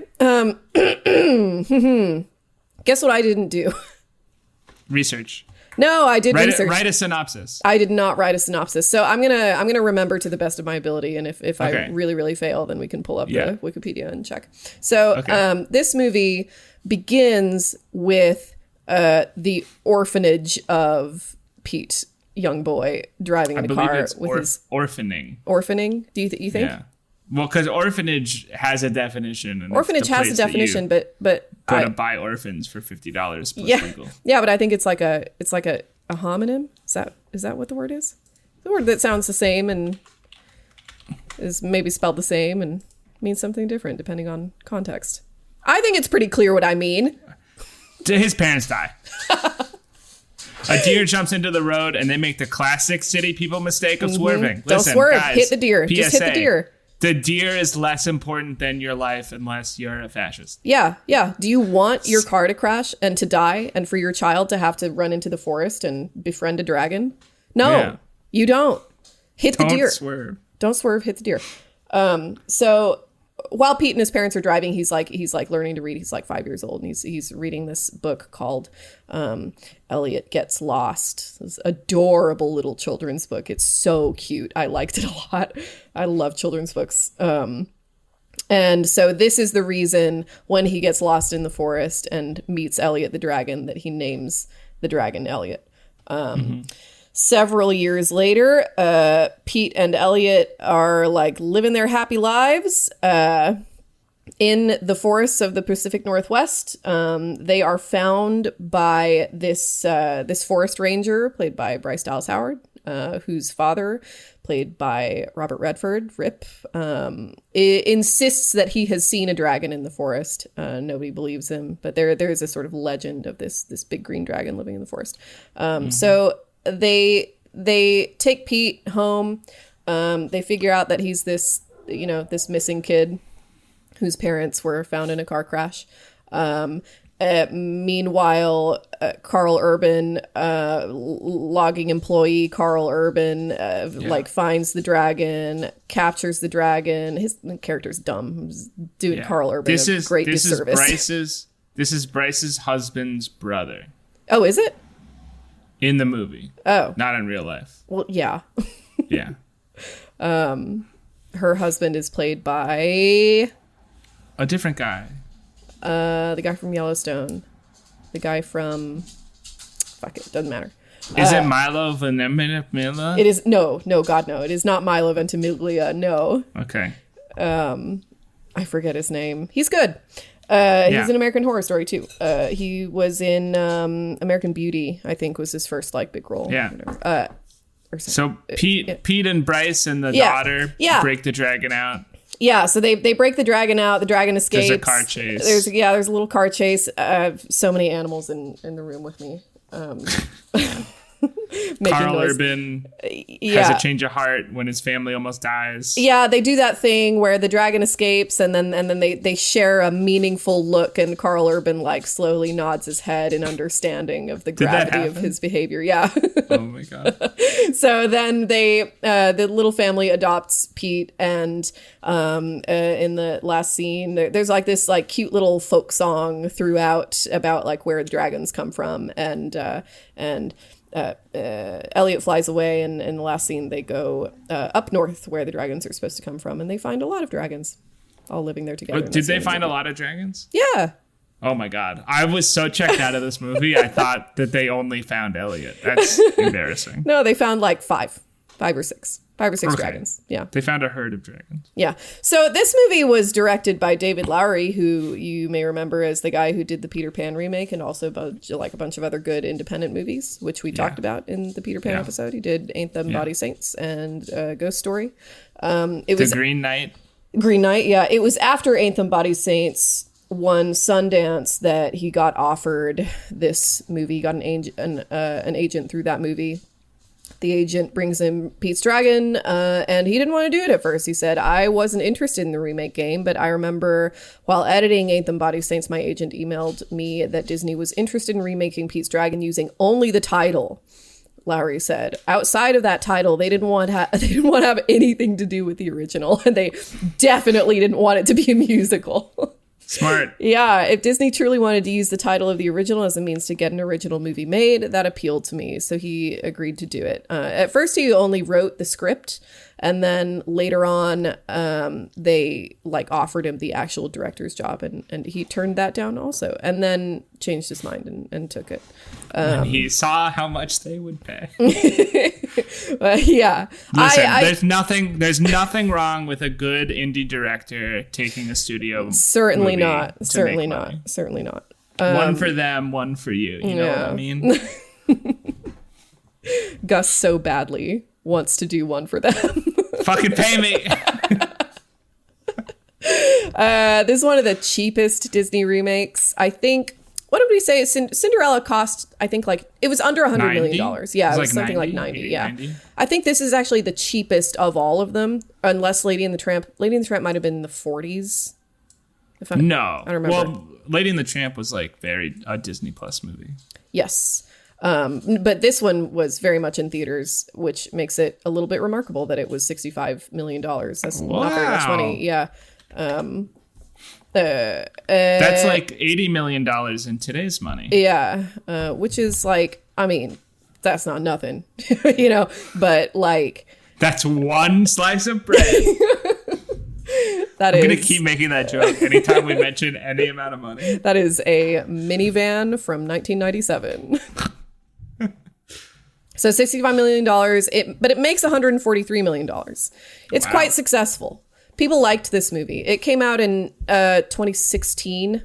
Guess what I didn't do?
Research.
No, I did research.
Write a synopsis.
I did not write a synopsis. So I'm gonna remember to the best of my ability, and if I really fail, then we can pull up the Wikipedia and check. So this movie begins with the orphanage of Pete, young boy, driving in a car with his
orphaning.
Orphaning? Do you think?
Yeah. Well, because orphanage has a definition. And
orphanage has a definition, but
go to buy orphans for $50 plus legal.
Yeah, but I think it's like a homonym. Is that what the word is? The word that sounds the same and is maybe spelled the same and means something different depending on context. I think it's pretty clear what I mean.
His parents die. A deer jumps into the road and they make the classic city people mistake of swerving.
Don't
Listen,
swerve.
guys,
Hit the deer.
PSA,
Just hit the deer.
The deer is less important than your life unless you're a fascist.
Yeah. Do you want your car to crash and to die and for your child to have to run into the forest and befriend a dragon? No, you don't. Hit the deer.
Swerve.
Don't swerve. Hit the deer. So while Pete and his parents are driving, he's like learning to read. He's like 5 years old, and he's reading this book called Elliot Gets Lost. This adorable little children's book. It's so cute. I liked it a lot. I love children's books. And so this is the reason when he gets lost in the forest and meets Elliot the dragon that he names the dragon Elliot. Several years later, Pete and Elliot are like living their happy lives in the forests of the Pacific Northwest. They are found by this forest ranger played by Bryce Dallas Howard, whose father, played by Robert Redford, Rip, insists that he has seen a dragon in the forest. Nobody believes him, but there is a sort of legend of this big green dragon living in the forest. So they take Pete home. They figure out that he's this missing kid whose parents were found in a car crash. Meanwhile, Carl Urban, logging employee Carl Urban, finds the dragon, captures the dragon. His character's dumb. He's doing Carl Urban a great disservice.
This is Bryce's husband's brother.
Oh, is it?
In the movie.
Oh.
Not in real life.
Well, yeah.
Yeah.
Her husband is played by
a different guy.
The guy from Yellowstone. The guy from... Fuck it, doesn't matter.
Is it Milo Ventimiglia?
It is... No, God, no. It is not Milo Ventimiglia, no.
Okay.
I forget his name. He's good. He's in American Horror Story, too. He was in American Beauty, I think, was his first, big role.
Yeah. So Pete and Bryce and the daughter break the dragon out.
Yeah, so they break the dragon out. The dragon escapes.
There's a car chase.
There's a little car chase. So many animals in the room with me.
Carl Urban has a change of heart when his family almost dies.
Yeah, they do that thing where the dragon escapes and then they share a meaningful look, and Carl Urban slowly nods his head in understanding of the gravity of his behavior. Yeah.
Oh my god.
So then the little family adopts Pete, and in the last scene there's this cute little folk song throughout about where the dragons come from, and Elliot flies away, and in the last scene they go up north where the dragons are supposed to come from, and they find a lot of dragons all living there together.
Did they find a lot of dragons?
Yeah.
Oh my god. I was so checked out of this movie. I thought that they only found Elliot. That's embarrassing.
No, they found five or six dragons. Yeah.
They found a herd of dragons.
Yeah. So this movie was directed by David Lowery, who you may remember as the guy who did the Peter Pan remake and also a bunch of other good independent movies, which we talked about in the Peter Pan episode. He did Ain't Them Body Saints and Ghost Story. It was
Green Knight.
Green Knight, yeah. It was after Ain't Them Body Saints won Sundance that he got offered this movie. He got an agent through that movie. The agent brings him Pete's Dragon, and he didn't want to do it at first. He said, I wasn't interested in the remake game, but I remember while editing Ain't Them Body Saints, my agent emailed me that Disney was interested in remaking Pete's Dragon using only the title. Lowery said, outside of that title, they didn't want to have anything to do with the original, and they definitely didn't want it to be a musical.
Smart.
Yeah, if Disney truly wanted to use the title of the original as a means to get an original movie made, that appealed to me, so he agreed to do it. At first, he only wrote the script, and then later on, they offered him the actual director's job, and he turned that down also, and then changed his mind and took it.
And he saw how much they would pay.
Yeah.
Listen, there's nothing wrong with a good indie director taking a studio.
Certainly not.
One for them, one for you. You know what I mean?
Gus so badly wants to do one for them.
Fucking pay me.
This is one of the cheapest Disney remakes. I think, what did we say? Cinderella cost, I think, it was under $100 million. Yeah, it was something
90,
like 90. Yeah.
90.
I think this is actually the cheapest of all of them, unless Lady and the Tramp. Lady and the Tramp might have been in the 40s.
I don't remember.
Well,
Lady and the Tramp was very a Disney Plus movie.
Yes. But this one was very much in theaters, which makes it a little bit remarkable that it was $65 million. That's not very much money. Yeah.
That's like $80 million in today's money.
Yeah, which is like, I mean, that's not nothing, you know, but like...
That's one slice of bread. I'm going to keep making that joke anytime we mention any amount of money.
That is a minivan from 1997. So $65 million, but it makes $143 million. It's quite successful. People liked this movie. It came out in 2016.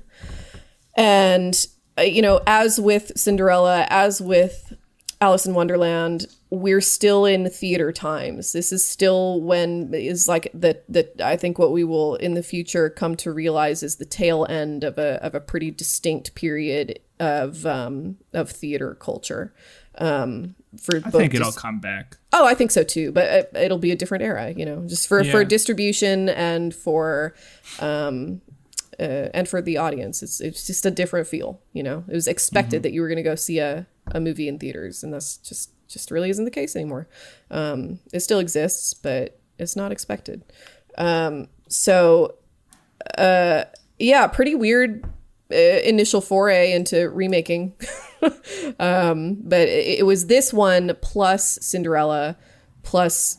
And, you know, as with Cinderella, as with Alice in Wonderland, we're still in theater times. This is still when is like that I think what we will in the future come to realize is the tail end of a pretty distinct period of theater culture. I
think it'll come back.
Oh, I think so too, but it'll be a different era, you know, just for distribution and for the audience. It's just a different feel, you know. It was expected that you were going to go see a movie in theaters, and that's just really isn't the case anymore. It still exists, but it's not expected. Pretty weird initial foray into remaking. But it was this one plus Cinderella plus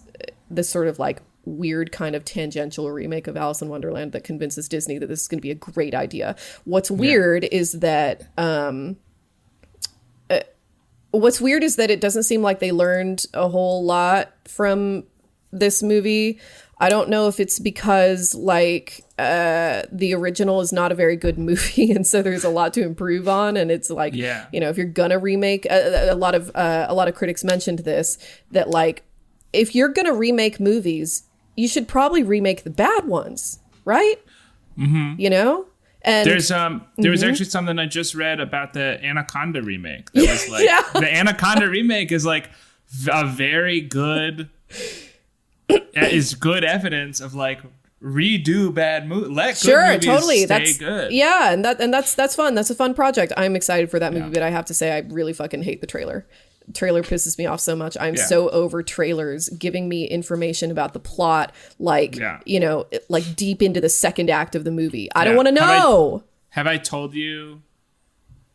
this sort of like weird kind of tangential remake of Alice in Wonderland that convinces Disney that this is going to be a great idea. What's weird is that it doesn't seem like they learned a whole lot from this movie. I don't know if it's because like the original is not a very good movie, and so there's a lot to improve on. And it's like, you know, if you're gonna remake, a lot of critics mentioned this, that like if you're gonna remake movies, you should probably remake the bad ones, right? Mm-hmm. You know. And
there was actually something I just read about the Anaconda remake. That was like the Anaconda remake is like a very good. Is good evidence of like redo bad movies. Let good movies stay good.
Yeah, and that's fun. That's a fun project. I'm excited for that movie, but I have to say I really fucking hate the trailer. Trailer pisses me off so much. I'm so over trailers giving me information about the plot, like you know, like deep into the second act of the movie. I don't want to know.
Have I told you?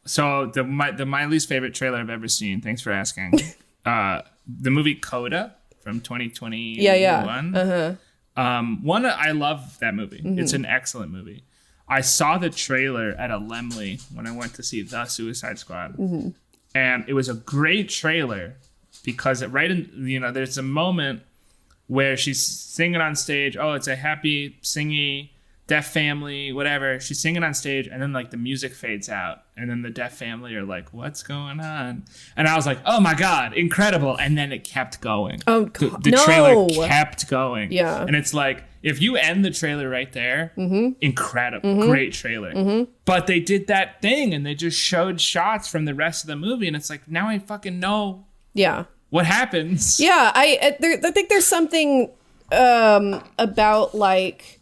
So my least favorite trailer I've ever seen. Thanks for asking. The movie Coda. From 2021. One, I love that movie. Mm-hmm. It's an excellent movie. I saw the trailer at a Lemley when I went to see The Suicide Squad. Mm-hmm. And it was a great trailer because there's a moment where she's singing on stage. Oh, it's a happy, singy, deaf family, whatever. She's singing on stage, and then like the music fades out, and then the deaf family are like, "What's going on?" And I was like, "Oh my god, incredible!" And then it kept going.
Oh,
the trailer kept going.
Yeah,
and it's like if you end the trailer right there, incredible, great trailer. But they did that thing, and they just showed shots from the rest of the movie, and it's like now I fucking know.
Yeah,
what happens?
Yeah, I think there's something about like.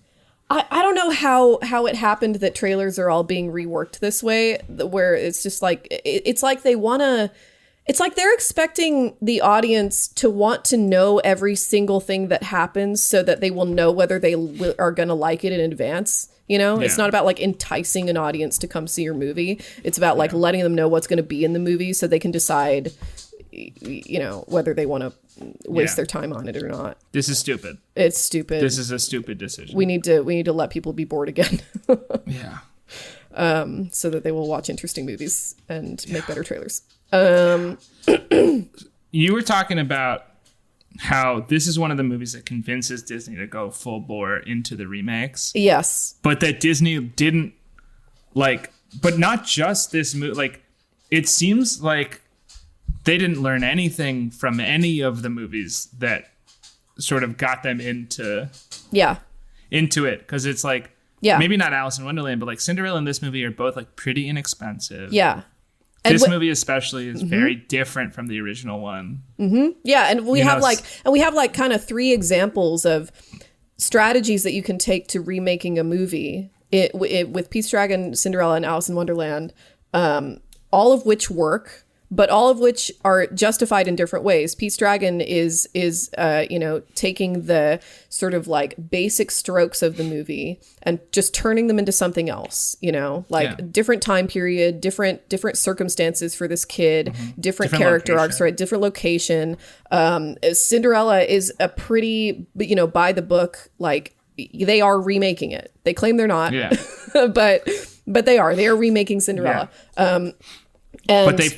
I don't know how it happened that trailers are all being reworked this way, where it's just like it's like they're expecting the audience to want to know every single thing that happens so that they will know whether they are going to like it in advance. You know, it's not about like enticing an audience to come see your movie. It's about like letting them know what's going to be in the movie so they can decide, you know, whether they want to waste their time on it or not.
This is stupid.
It's stupid.
This is a stupid decision.
We need to let people be bored again.
Yeah.
So that they will watch interesting movies and make better trailers.
You were talking about how this is one of the movies that convinces Disney to go full bore into the remakes.
Yes.
But that Disney didn't like, but not just this movie. Like, it seems like they didn't learn anything from any of the movies that sort of got them into it. Because it's like, maybe not Alice in Wonderland, but like Cinderella and this movie are both like pretty inexpensive.
Yeah.
This movie especially is very different from the original one.
Mm-hmm. Yeah, and we have kind of 3 examples of strategies that you can take to remaking a movie. With Pete's Dragon, Cinderella, and Alice in Wonderland, all of which work. but all of which are justified in different ways. Pete's Dragon is taking the sort of like basic strokes of the movie and just turning them into something else, different time period, different circumstances for this kid, different character
location.
arcs, right? Different location. Cinderella is a pretty, by the book, like they are remaking it. They claim they're not, but they are remaking Cinderella.
Yeah.
And
but they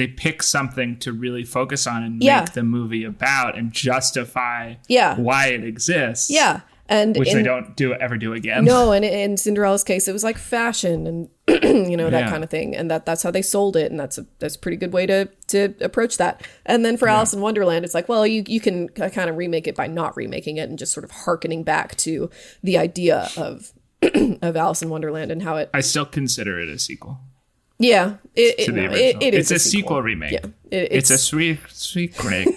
pick something to really focus on and make the movie about and justify why it exists.
Yeah. And
which they don't ever do again.
No, and in Cinderella's case, it was like fashion and that kind of thing, and that's how they sold it, and that's a pretty good way to approach that. And then for Alice in Wonderland, it's like, well, you can kind of remake it by not remaking it and just sort of hearkening back to the idea of Alice in Wonderland and how it.
I still consider it a sequel.
Yeah, it is.
It's a sequel remake. Yeah, it's a sweet remake.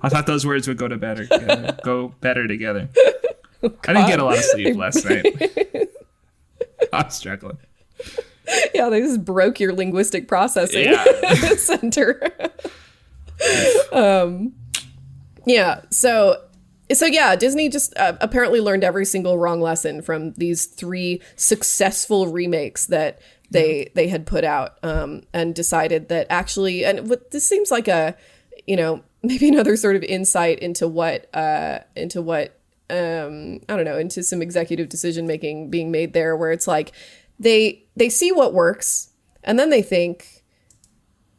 I thought those words would go better together. Oh, I didn't get a lot of sleep last night. I'm struggling.
Yeah, they just broke your linguistic processing center. So Disney just apparently learned every single wrong lesson from these 3 successful remakes that they had put out, and decided that actually, and what this seems like a, maybe another sort of insight into what I don't know, into some executive decision making being made there, where it's like they see what works and then they think,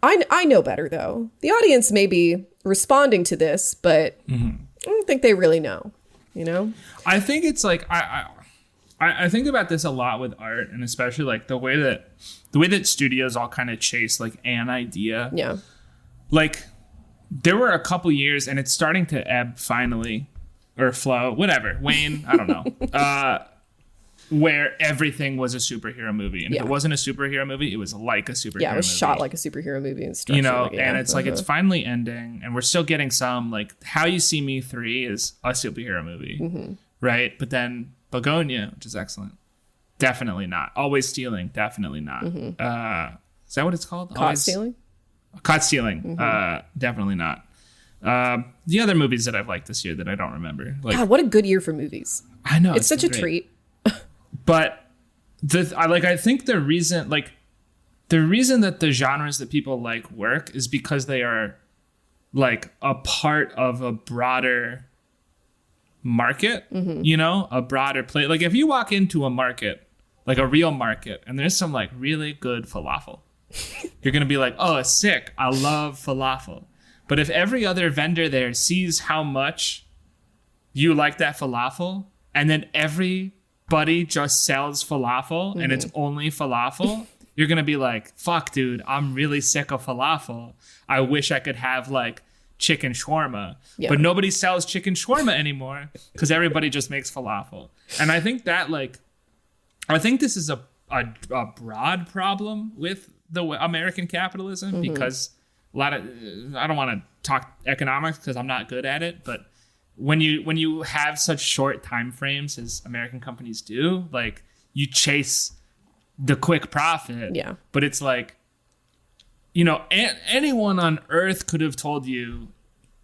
I know better though. The audience may be responding to this, but I don't think they really know, I
think it's like I think about this a lot with art, and especially like the way that studios all kind of chase like an idea.
Yeah.
Like there were a couple years, and it's starting to ebb finally, or flow, whatever. Wayne, I don't know. Where everything was a superhero movie, and if it wasn't a superhero movie, it was like a superhero movie.
Yeah, it was shot like a superhero movie and structured
and it's like it's finally ending, and we're still getting some like How You See Me 3 is a superhero movie, right? But then Begonia, which is excellent, definitely not. Always Stealing, definitely not. Is that what it's called?
Caught Stealing?
Caught Stealing, definitely not. The other movies that I've liked this year that I don't remember. Like,
God, what a good year for movies.
I know.
It's such a treat.
But I think the reason that the genres that people like work is because they are like a part of a broader market, a broader play. Like if you walk into a market, like a real market, and there's some like really good falafel, you're going to be like, oh, it's sick. I love falafel. But if every other vendor there sees how much you like that falafel, and then everybody just sells falafel and it's only falafel, you're going to be like, fuck, dude, I'm really sick of falafel. I wish I could have like chicken shawarma. Yeah. But nobody sells chicken shawarma anymore because everybody just makes falafel. And I think that I think this is a broad problem with the American capitalism, because a lot of, I don't want to talk economics because I'm not good at it, but when you have such short time frames as American companies do, like you chase the quick profit. Yeah. But it's like, anyone on earth could have told you,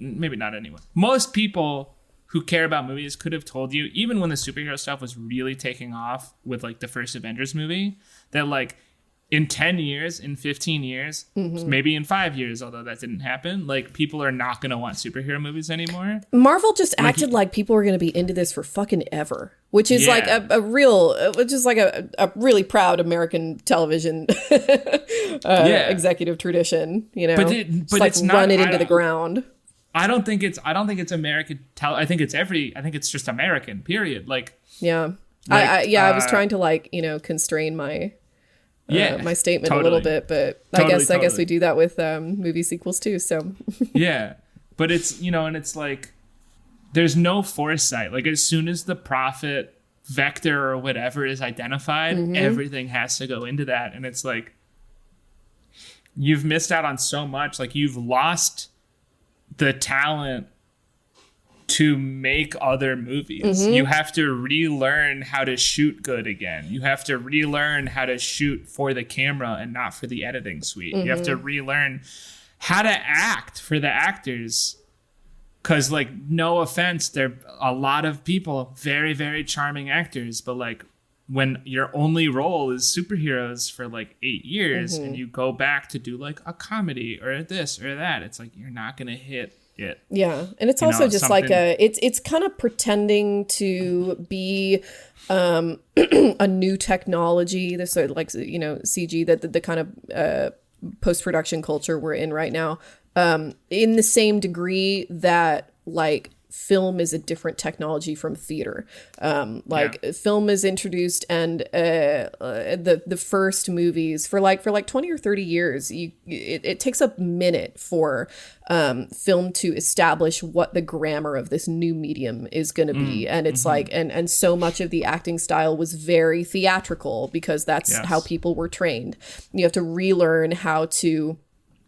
maybe not anyone, most people who care about movies could have told you, even when the superhero stuff was really taking off with like the first Avengers movie, that like in 10 years, in 15 years, maybe in 5 years, although that didn't happen, like people are not going to want superhero movies anymore.
Marvel just acted like people were going to be into this for fucking ever, which is like a really proud American television executive tradition, But it's not, run it into the ground.
I don't think it's American. I think it's just American. Period. Like,
yeah, I was trying to constrain my my statement a little bit, but I guess we do that with movie sequels too. So
yeah, but it's and it's like there's no foresight. Like as soon as the profit vector or whatever is identified, everything has to go into that, and it's like you've missed out on so much. Like you've lost the talent to make other movies. You have to relearn how to shoot good again. You have to relearn how to shoot for the camera and not for the editing suite. You have to relearn how to act for the actors. Because, like, no offense, there are a lot of people, very, very charming actors, but, like, when your only role is superheroes for, like, 8 years and you go back to do, like, a comedy or this or that, it's like you're not going to hit it.
Yeah. And it's also just like it's kind of pretending to be a new technology, this sort of, like, you know, CG, that the kind of post-production culture we're in right now. In the same degree that, like, film is a different technology from theater. Film is introduced, and the first movies for like 20 or 30 years, it takes a minute for film to establish what the grammar of this new medium is going to be. And it's like, and so much of the acting style was very theatrical because that's how people were trained. You have to relearn how to,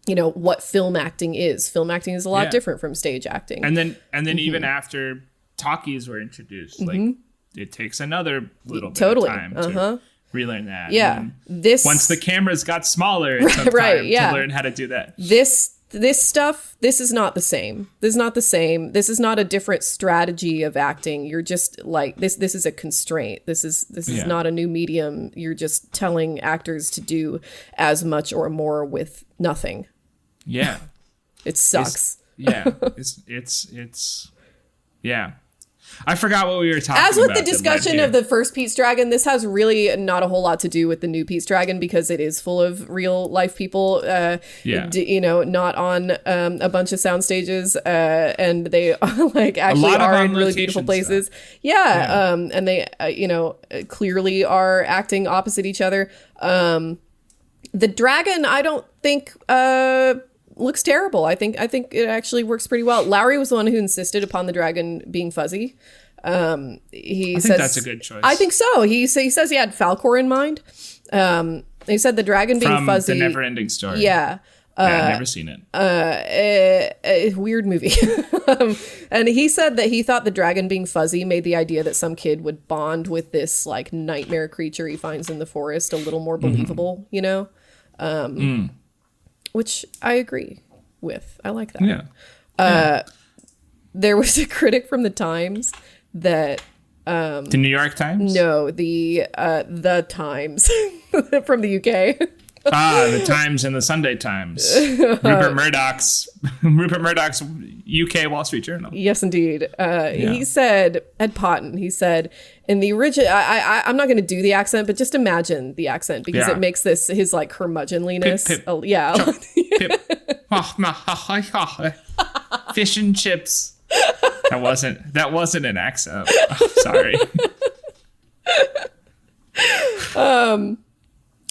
you know, what film acting is. Film acting is a lot different from stage acting.
And then even after talkies were introduced, like, it takes another little bit of time to relearn that.
Yeah.
Once the cameras got smaller, it took time to learn how to do that.
This stuff, this is not the same. This is not the same. This is not a different strategy of acting. You're just like, this is a constraint. This is not a new medium. You're just telling actors to do as much or more with nothing.
Yeah.
It sucks.
It's I forgot what we were talking about.
As with the discussion of the first Pete's Dragon, this has really not a whole lot to do with the new Pete's Dragon because it is full of real life people, you know, not on a bunch of sound stages, and they like actually are in really beautiful places. And they, you know, clearly are acting opposite each other. The dragon, I don't think looks terrible. I think it actually works pretty well. Lowry was the one who insisted upon the dragon being fuzzy. I think
that's a good choice.
I think so. He says he had Falcor in mind. He said the dragon being fuzzy.
The Never-Ending Story.
Yeah.
I've never seen it.
A weird movie. And he said that he thought the dragon being fuzzy made the idea that some kid would bond with this, like, nightmare creature he finds in the forest a little more believable, you know? Which I agree with. I like that.
Yeah.
There was a critic from the Times that
the New York Times?
No, the Times from the UK.
The Times and the Sunday Times. Rupert Murdoch's UK Wall Street Journal.
Yes, indeed. He said, Ed Potton, he said, in the original, I'm not going to do the accent, but just imagine the accent because it makes his like curmudgeonliness.
Pip, pip.
Yeah.
Pip. Fish and chips. That wasn't an accent. Sorry.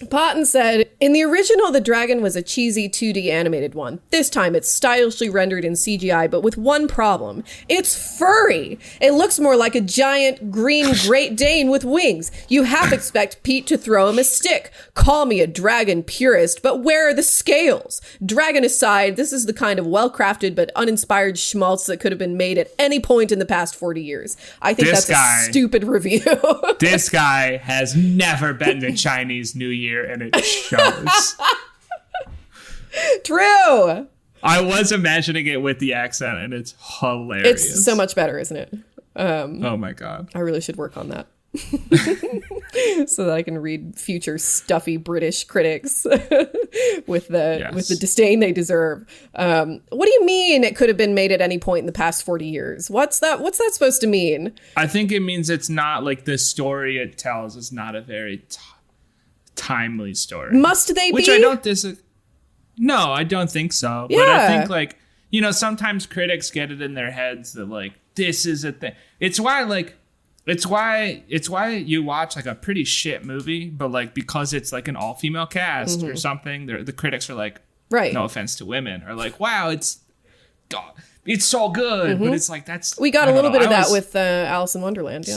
Potton said, in the original, the dragon was a cheesy 2D animated one. This time, it's stylishly rendered in CGI, but with one problem. It's furry. It looks more like a giant green Great Dane with wings. You half expect Pete to throw him a stick. Call me a dragon purist, but where are the scales? Dragon aside, this is the kind of well-crafted but uninspired schmaltz that could have been made at any point in the past 40 years. I think that's a stupid review.
This guy has never been to Chinese New Year. And it shows.
True.
I was imagining it with the accent, and it's hilarious.
It's so much better, isn't it?
Oh my god!
I really should work on that, so that I can read future stuffy British critics with the disdain they deserve. What do you mean it could have been made at any point in the past 40 years? What's that supposed to mean?
I think it means it's not like the story it tells is not a very timely story.
Must they be?
Which I don't disagree. No, I don't think so.
Yeah.
But I think, like, you know, sometimes critics get it in their heads that, like, this is a thing. It's why you watch, like, a pretty shit movie, but, like, because it's like an all-female cast or something, the critics are like,
right,
no offense to women, are like, wow, it's so good. But it's like,
we got a little bit of that with Alice in Wonderland.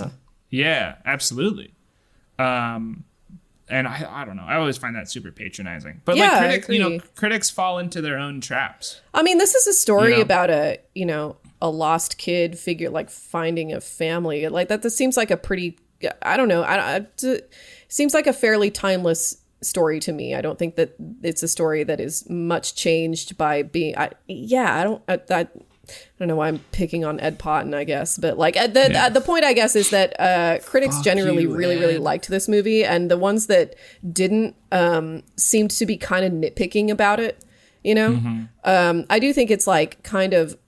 Yeah, absolutely. And I don't know. I always find that super patronizing. But like critics fall into their own traps.
I mean, this is a story about a a lost kid figure, like finding a family. Like that seems like a pretty, I don't know. It seems like a fairly timeless story to me. I don't think that it's a story that is much changed by being, I don't know why I'm picking on Ed Potton, I guess, but like the point, I guess, is that critics generally really liked this movie, and the ones that didn't seemed to be kind of nitpicking about it. You know, I do think it's like kind of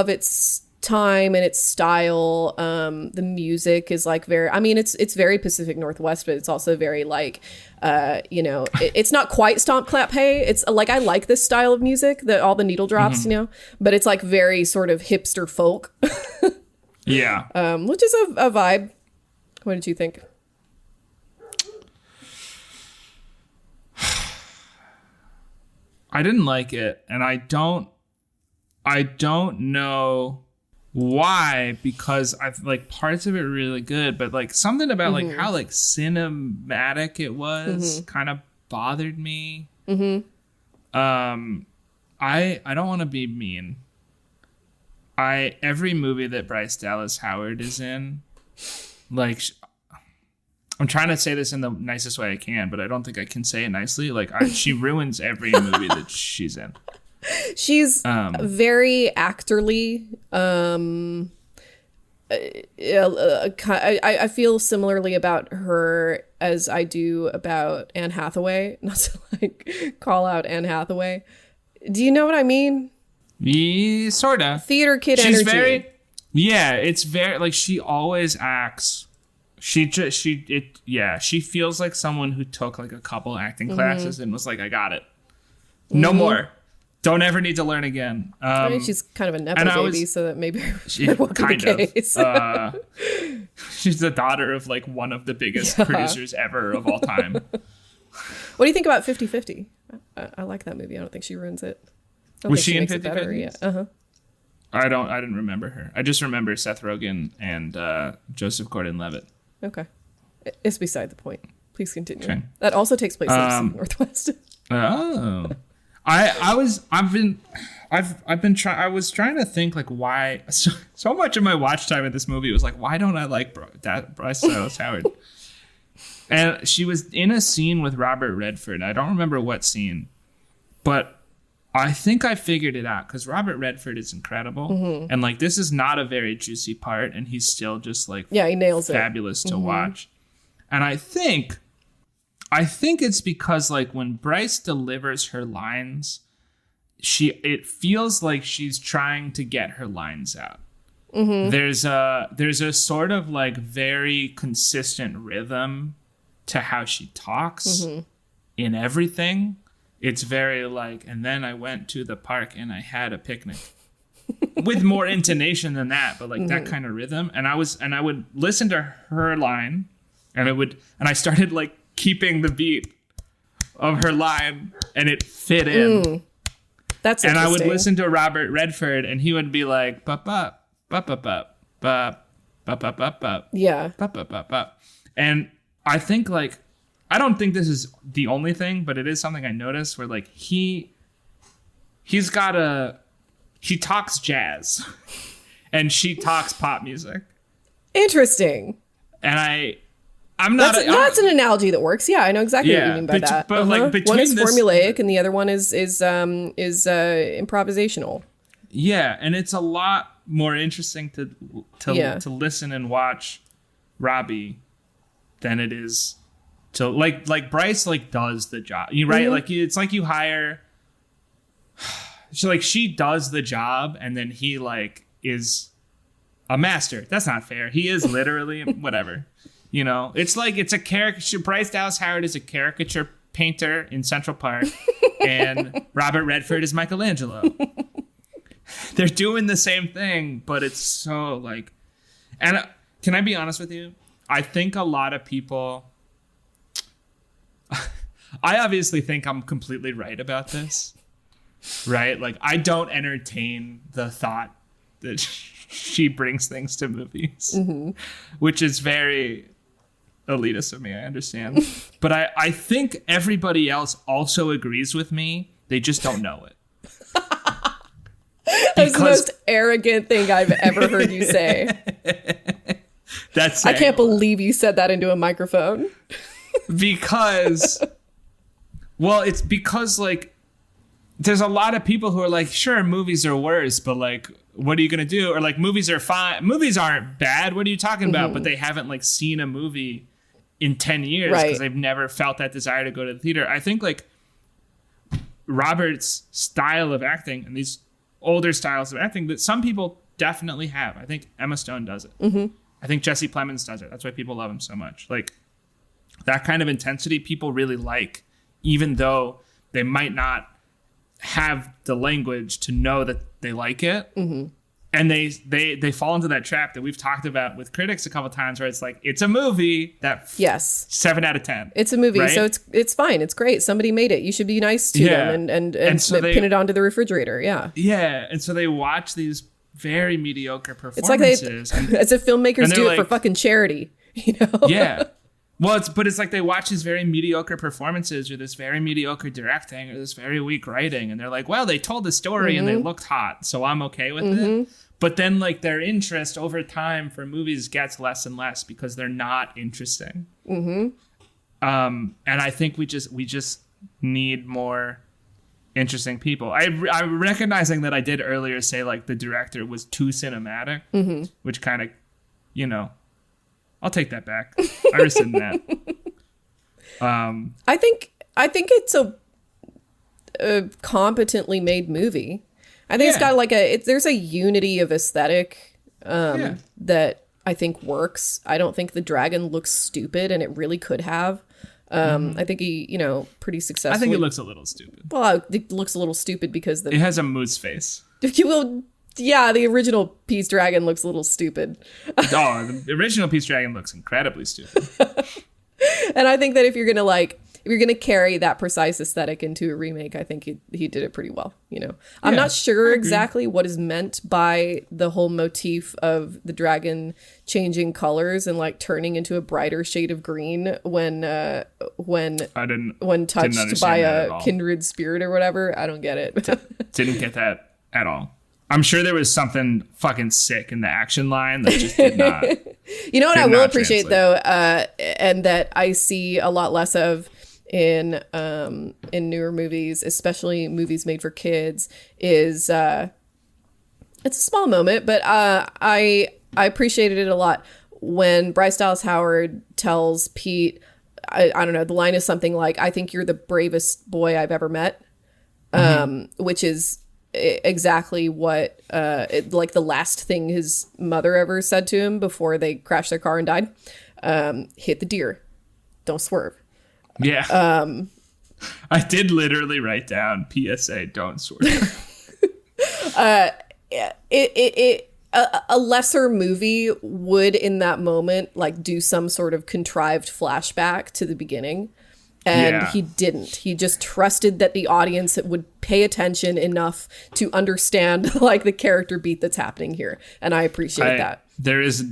its time and its style. The music is like very, I mean, it's very Pacific Northwest, but it's also very like, it's not quite stomp clap hey. It's like, I like this style of music, all the needle drops, but it's like very sort of hipster folk.
Yeah.
Which is a vibe. What did you think?
I didn't like it, and I don't know why, because I've like parts of it really good, but like something about like how like cinematic it was kind of bothered me. I don't want to be mean. Every movie that Bryce Dallas Howard is in, like, I'm trying to say this in the nicest way I can, but I don't think I can say it nicely. Like, she ruins every movie that she's in.
She's very actorly. I feel similarly about her as I do about Anne Hathaway. Not to like call out Anne Hathaway. Do you know what I mean?
Yeah, sorta.
Theater kid
She's
energy.
It's very like she always acts. She feels like someone who took like a couple acting classes and was like, I got it. No more. Don't ever need to learn again.
I mean, she's kind of a nepo baby, so that maybe that won't be the case.
She's the daughter of like one of the biggest producers ever of all time.
What do you think about 50-50? I like that movie. I don't think she ruins it.
Was she in 50-50?
Yeah.
I didn't remember her. I just remember Seth Rogen and Joseph Gordon-Levitt.
Okay. It's beside the point. Please continue.
Okay.
That also takes place in the Northwest.
Oh. I was trying to think like why so much of my watch time at this movie was like, why don't I like Bryce Dallas Howard? And she was in a scene with Robert Redford. I don't remember what scene, but I think I figured it out because Robert Redford is incredible. And like, this is not a very juicy part, and he's still just like,
he nails
fabulous to watch. And I think it's because like when Bryce delivers her lines, it feels like she's trying to get her lines out. There's a sort of like very consistent rhythm to how she talks in everything. It's very like, and then I went to the park and I had a picnic with more intonation than that, but like that kind of rhythm. And I would listen to her line and I started like keeping the beat of her line and it fit in.
That's
and
interesting.
I would listen to Robert Redford and he would be like, bop, bop, bop, bop, bop, bop, bop, bop, bop, bop.
Yeah.
Bop, bop, bop, bop. And I think like, I don't think this is the only thing, but it is something I noticed where like he talks jazz and she talks pop music.
Interesting.
And I'm not.
That's an analogy that works. Yeah, I know exactly what you mean by that.
But like between
one is formulaic and the other one is improvisational.
Yeah, and it's a lot more interesting to listen and watch Robbie than it is to like Bryce like does the job. You right? Like it's like you hire. So like she does the job and then he like is a master. That's not fair. He is literally whatever. You know, it's like it's a caricature. Bryce Dallas Howard is a caricature painter in Central Park, and Robert Redford is Michelangelo. They're doing the same thing, but it's so like. And can I be honest with you? I think a lot of people. I obviously think I'm completely right about this, right? Like I don't entertain the thought that she brings things to movies, which is very elitist of me, I understand. But I think everybody else also agrees with me. They just don't know it.
I was the most arrogant thing I've ever heard you say. I can't believe you said that into a microphone.
Because, well, it's because, like, there's a lot of people who are like, sure, movies are worse, but, like, what are you going to do? Or, like, movies are fine. Movies aren't bad. What are you talking about? But they haven't, like, seen a movie in 10 years because they've never felt that desire to go to the theater. I think, like, Robert's style of acting and these older styles of acting that some people definitely have. I think Emma Stone does it. I think Jesse Plemons does it. That's why people love him so much. Like, that kind of intensity people really like, even though they might not have the language to know that they like it. And they fall into that trap that we've talked about with critics a couple of times, where it's like, it's a movie that 7 out of 10.
It's a movie,
right?
so it's fine. It's great. Somebody made it. You should be nice to them and so pin it onto the refrigerator. Yeah.
And so they watch these very mediocre
performances. It's like as if filmmakers do it for fucking charity, you know?
Yeah. Well, it's like they watch these very mediocre performances or this very mediocre directing or this very weak writing, and they're like, well, they told the story and they looked hot, so I'm okay with it. But then, like, their interest over time for movies gets less and less because they're not interesting. And I think we just need more interesting people. I'm recognizing that I did earlier say, like, the director was too cinematic, which kind of, you know, I'll take that back. I rescind that.
I think it's a competently made movie. I think it's got like there's a unity of aesthetic that I think works. I don't think the dragon looks stupid, and it really could have. I think he, you know, pretty successful.
I think it looks a little stupid.
Well, it looks a little stupid because
it has a moose face.
Well, yeah, the original Peace Dragon looks a little stupid.
The original Peace Dragon looks incredibly stupid.
And I think that if you're gonna carry that precise aesthetic into a remake, I think he did it pretty well. You know, I'm not sure exactly what is meant by the whole motif of the dragon changing colors and like turning into a brighter shade of green when touched by a kindred spirit or whatever. I don't get it.
Didn't get that at all. I'm sure there was something fucking sick in the action line that just did not.
You know what I will appreciate though, and that I see a lot less of in newer movies, especially movies made for kids, is it's a small moment, but I appreciated it a lot when Bryce Dallas Howard tells Pete, I don't know, the line is something like, "I think you're the bravest boy I've ever met," which is exactly what like the last thing his mother ever said to him before they crashed their car and died. Hit the deer, don't swerve.
I did literally write down PSA, don't swerve.
A lesser movie would in that moment like do some sort of contrived flashback to the beginning. And he didn't. He just trusted that the audience would pay attention enough to understand like the character beat that's happening here. And I appreciate that.
There is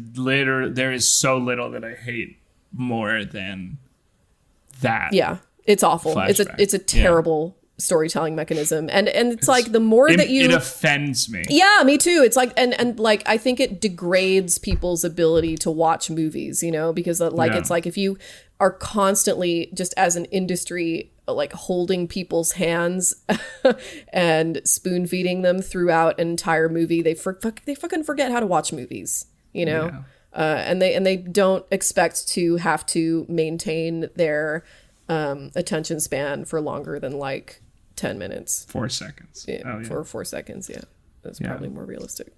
so little that I hate more than that.
Yeah, it's awful.
Flashback.
It's a terrible storytelling mechanism. And it's like the more that you...
It offends me.
Yeah, me too. It's like, and like, I think it degrades people's ability to watch movies, you know, because like, it's like if you are constantly just as an industry, like holding people's hands and spoon feeding them throughout an entire movie, they fucking forget how to watch movies, you know? And they don't expect to have to maintain their attention span for longer than like 10 minutes.
4 seconds.
For 4 seconds, that's probably more realistic.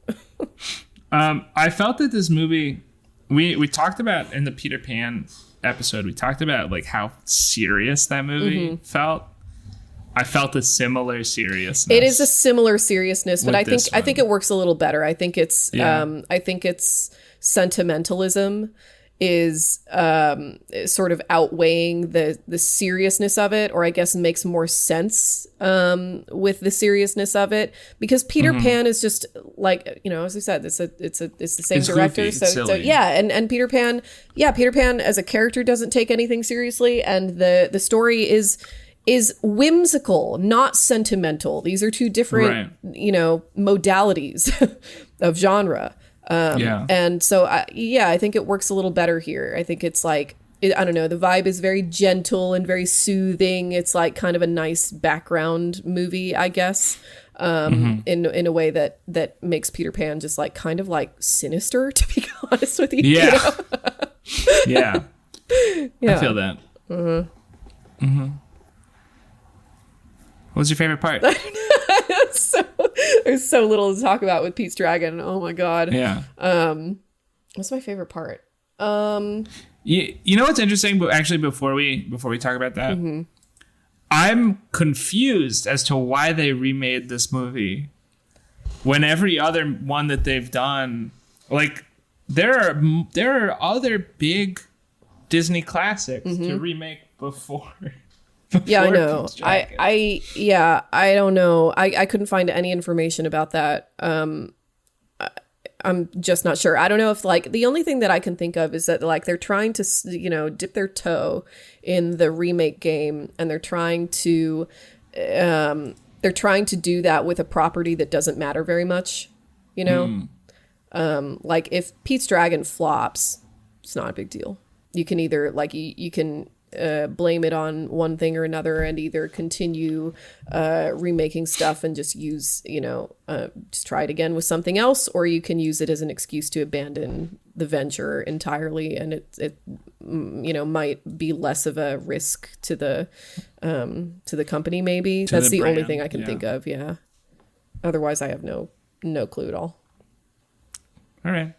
I felt that this movie, we talked about in the Peter Pan episode, we talked about like how serious that movie felt. I felt a similar seriousness.
It is a similar seriousness, but I think it works a little better. I think it's sentimentalism is sort of outweighing the seriousness of it, or I guess makes more sense with the seriousness of it, because Peter Pan is just like, you know, as I said, it's the same director,
goofy,
so and Peter Pan as a character doesn't take anything seriously, and the story is is whimsical, not sentimental. These are two different, modalities of genre. And so, I think it works a little better here. I think it's like, I don't know, the vibe is very gentle and very soothing. It's like kind of a nice background movie, I guess, in a way that makes Peter Pan just like kind of like sinister, to be honest with you.
Yeah.
You know?
Yeah. I feel that. What was your favorite part?
There's so little to talk about with Pete's Dragon. Oh my God.
Yeah.
What's my favorite part?
You know what's interesting? But actually, before we talk about that, I'm confused as to why they remade this movie when every other one that they've done, like there are other big Disney classics to remake before.
Yeah, I know. I don't know. I couldn't find any information about that. I'm just not sure. I don't know if like the only thing that I can think of is that like they're trying to, dip their toe in the remake game, and they're trying to do that with a property that doesn't matter very much, like if Pete's Dragon flops, it's not a big deal. You can either like you can blame it on one thing or another and either continue remaking stuff and just use, just try it again with something else, or you can use it as an excuse to abandon the venture entirely, and it might be less of a risk to the company, maybe. That's the only thing I can think of. Yeah. Otherwise I have no clue at all.
All right.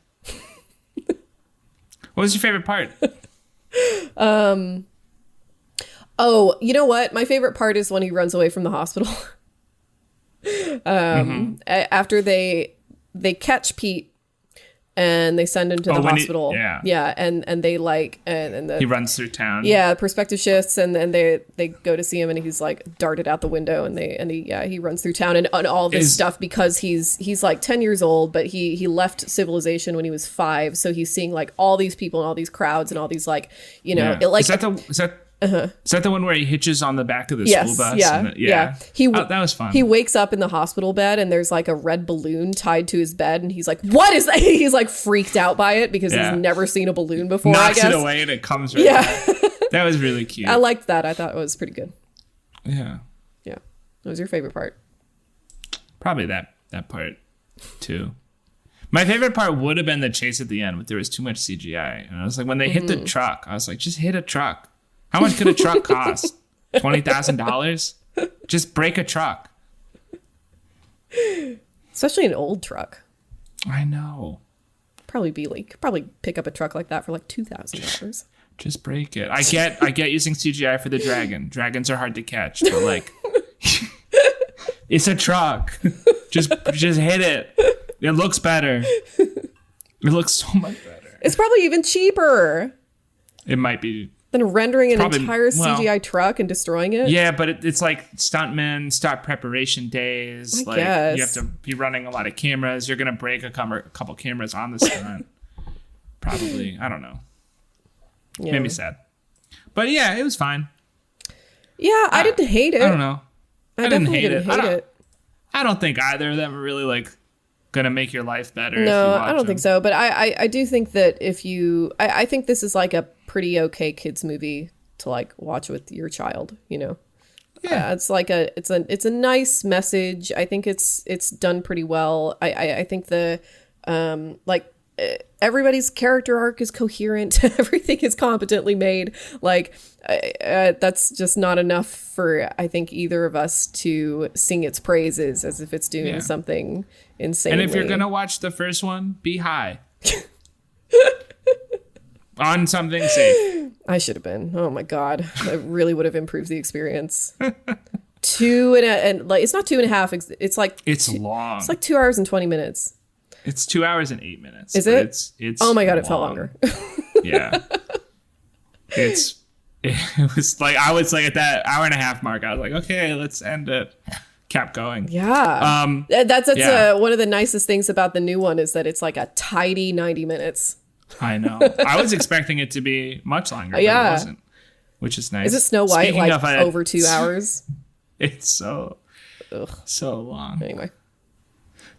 What was your favorite part?
Oh, you know what? My favorite part is when he runs away from the hospital. After they catch Pete and they send him to the hospital. And they like and
he runs through town.
Yeah, perspective shifts, and then they go to see him, and he's like darted out the window, and he runs through town and all this stuff because he's like 10 years old, but he left civilization when he was 5, so he's seeing like all these people and all these crowds and all these like is
that the one where he hitches on the back of the school bus?
Yeah.
That was fun.
He wakes up in the hospital bed, and there's like a red balloon tied to his bed, and he's like, "What is that?" He's like freaked out by it because he's never seen a balloon before.
Knocks
I guess
it away and it comes right back. That was really cute.
I liked that. I thought it was pretty good.
Yeah.
Yeah. What was your favorite part?
Probably that part too. My favorite part would have been the chase at the end, but there was too much CGI. And I was like, when they hit the truck, I was like, just hit a truck. How much could a truck cost? $20,000? Just break a truck.
Especially an old truck.
I know.
Probably pick up a truck like that for like $2,000.
Just break it. I get using CGI for the dragon. Dragons are hard to catch, but like it's a truck. Just hit it. It looks better. It looks so much better.
It's probably even cheaper.
It might be.
Than rendering an entire CGI truck and destroying it?
Yeah, but it's like stuntmen, stunt preparation days.
I guess.
You have to be running a lot of cameras. You're going to break a couple cameras on the stunt. Probably. I don't know.
Yeah.
Made me sad. But yeah, it was fine.
Yeah, I didn't hate it.
I don't know.
I definitely didn't hate it.
I don't think either of them are really like going to make your life better.
No, I don't think so. But I do think that if you... I think this is like a pretty okay kids movie to like watch with your child, Yeah, it's like it's a nice message. I think it's done pretty well. I think the everybody's character arc is coherent. Everything is competently made. Like that's just not enough for I think either of us to sing its praises as if it's doing something insane.
And if you're gonna watch the first one, be high. On something safe.
I should have been. Oh my God. It really would have improved the experience. 2.5 it's not 2.5. It's like
long.
It's like 2 hours and 20 minutes.
It's 2 hours and 8 minutes.
Is it?
It's
oh my God,
long.
it felt longer.
Yeah. It was like I was like at that hour and a half mark. I was like, okay, let's end it. Kept going.
Yeah. That's one of the nicest things about the new one is that it's like a tidy 90 minutes.
I know. I was expecting it to be much longer, but it wasn't. which is nice.
Is it Snow White?
Speaking
Like
of
over 2 hours?
It's so long.
Anyway.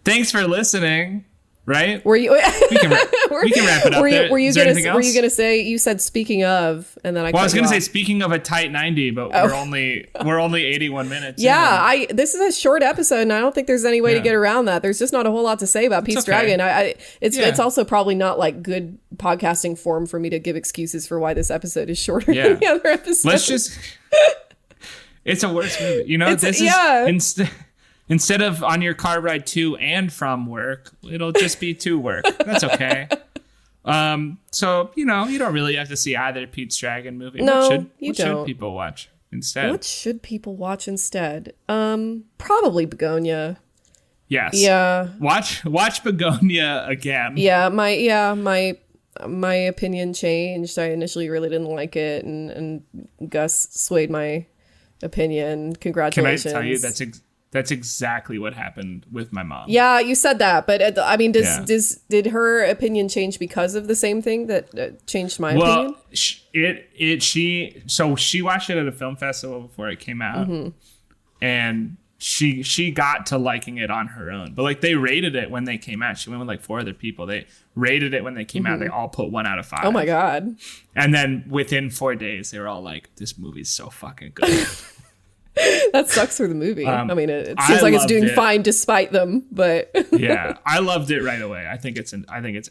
Thanks for listening. Right?
Were you?
We can wrap it up.
Were you
there.
gonna say? You said speaking of, and then I.
Well, I was gonna
cut
say
you off.
speaking of a tight 90, but we're only 81 minutes.
Yeah, this is a short episode, and I don't think there's any way to
Yeah.
get around that. There's just not a whole lot to say about Pete's
okay.
Dragon. It's also probably not like good podcasting form for me to give excuses for why this episode is shorter than the other episodes.
Let's just. It's a worse movie. You know, Instead of on your car ride to and from work, it'll just be to work. That's okay. So, you don't really have to see either Pete's Dragon movie.
No,
what
you
should
don't.
people watch instead?
What should people watch instead? Probably Begonia.
Yes.
Yeah.
Watch Begonia again.
Yeah, my opinion changed. I initially really didn't like it, and Gus swayed my opinion. Congratulations.
Can I tell you that's exactly what happened with my mom.
Yeah, you said that, but I mean, did her opinion change because of the same thing that changed my opinion?
She watched it at a film festival before it came out, and she got to liking it on her own. But like they rated it when they came out. She went with like 4 other people. They rated it when they came out. They all put 1 out of 5.
Oh my god!
And then within 4 days, they were all like, "This movie's so fucking good."
That sucks for the movie. I mean, it seems like it's doing fine despite them, but
yeah, I loved it right away. I think it's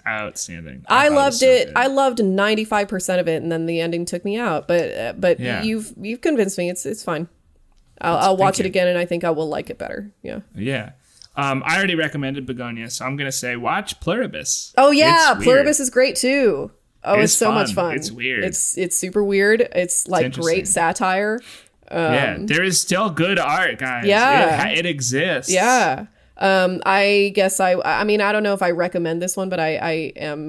outstanding.
I loved it.
So
I loved 95% of it, and then the ending took me out. But
Yeah.
you've convinced me. It's fine. I'll watch it again, and I think I will like it better. Yeah.
Yeah. I already recommended Begonia, so I'm gonna say watch Pluribus.
Oh yeah,
It's weird.
Pluribus is great too. Oh, it's so much fun.
It's weird.
It's super weird. It's like
interesting.
great satire.
Yeah, there is still good art, guys.
Yeah.
It exists.
Yeah. I guess I mean, I don't know if I recommend this one, but I am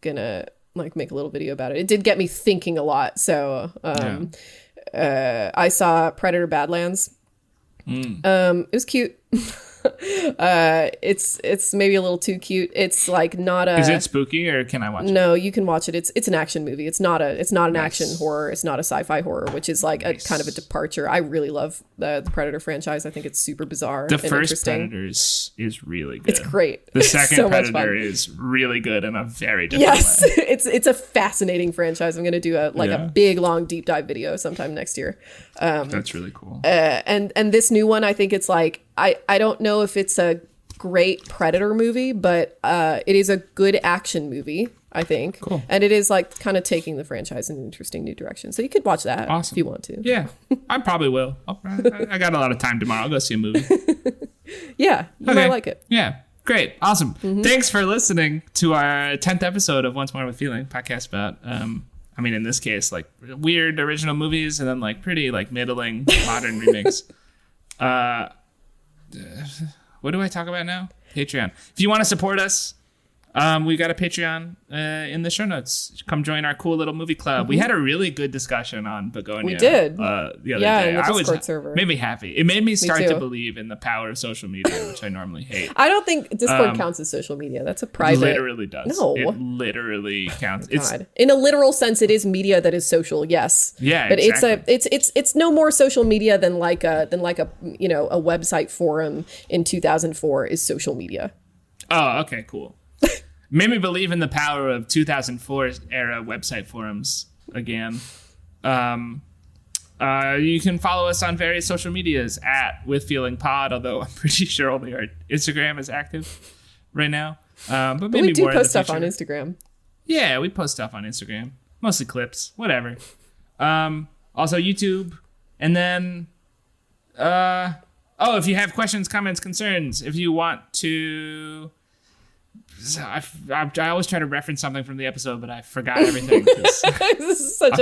gonna like make a little video about it. It did get me thinking a lot. So I saw Predator Badlands. It was cute. It's maybe a little too cute. It's like not a.
Is it spooky or can I watch it?
No, you can watch it. It's an action movie. It's not an action horror. It's not a sci-fi horror, which is like a kind of a departure. I really love the Predator franchise. I think it's super bizarre.
The
and
first
interesting.
Predator is really good.
It's great.
The second
So much
Predator
fun.
is really good in a very different
Yes,
way.
it's a fascinating franchise. I'm gonna do a big long deep dive video sometime next year.
That's really cool.
And this new one, I think it's like I don't know if it's a great Predator movie, but it is a good action movie, I think.
Cool.
And it is like kind of taking the franchise in an interesting new direction. So you could watch that if you want to.
Yeah, I probably will. I got a lot of time tomorrow. I'll go see a movie.
Yeah, you might like it.
Yeah, great. Awesome. Thanks for listening to our 10th episode of Once More with Feeling, podcast about, I mean, in this case, like weird original movies and then like pretty like middling modern remakes. What do I talk about now? Patreon. If you want to support us, we got a Patreon in the show notes. Come join our cool little movie club. We had a really good discussion on Begonia.
We did.
The other day.
In the Discord server.
Made me happy. It made me start
too.
to believe in the power of social media, which I normally hate.
I don't think Discord counts as social media. That's a private.
It literally does.
No.
It literally counts.
God. In a literal sense, it is media that is social. Yes.
Yeah,
but
exactly.
it's no more social media than like a a website forum in 2004 is social media.
Oh, okay, cool. Made me believe in the power of 2004 era website forums again. You can follow us on various social medias at With Feeling Pod, although I'm pretty sure only our Instagram is active right now. But maybe
we do
more in the
post stuff
future.
on Instagram.
Yeah, we post stuff on Instagram. Mostly clips, whatever. Also YouTube. And then, if you have questions, comments, concerns, if you want to... I always try to reference something from the episode, but I forgot everything.
This is such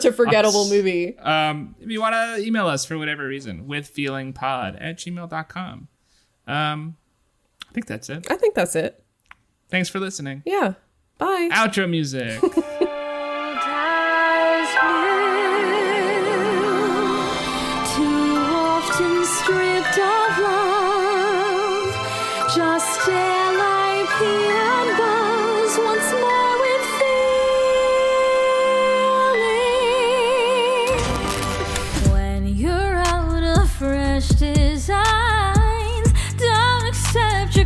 a forgettable movie.
If you want to email us for whatever reason, withfeelingpod@gmail.com. I think that's it.
I think that's it.
Thanks for listening.
Yeah. Bye.
Outro music.
Too often stripped of love, just stare like and Gus once more with feeling.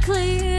clear.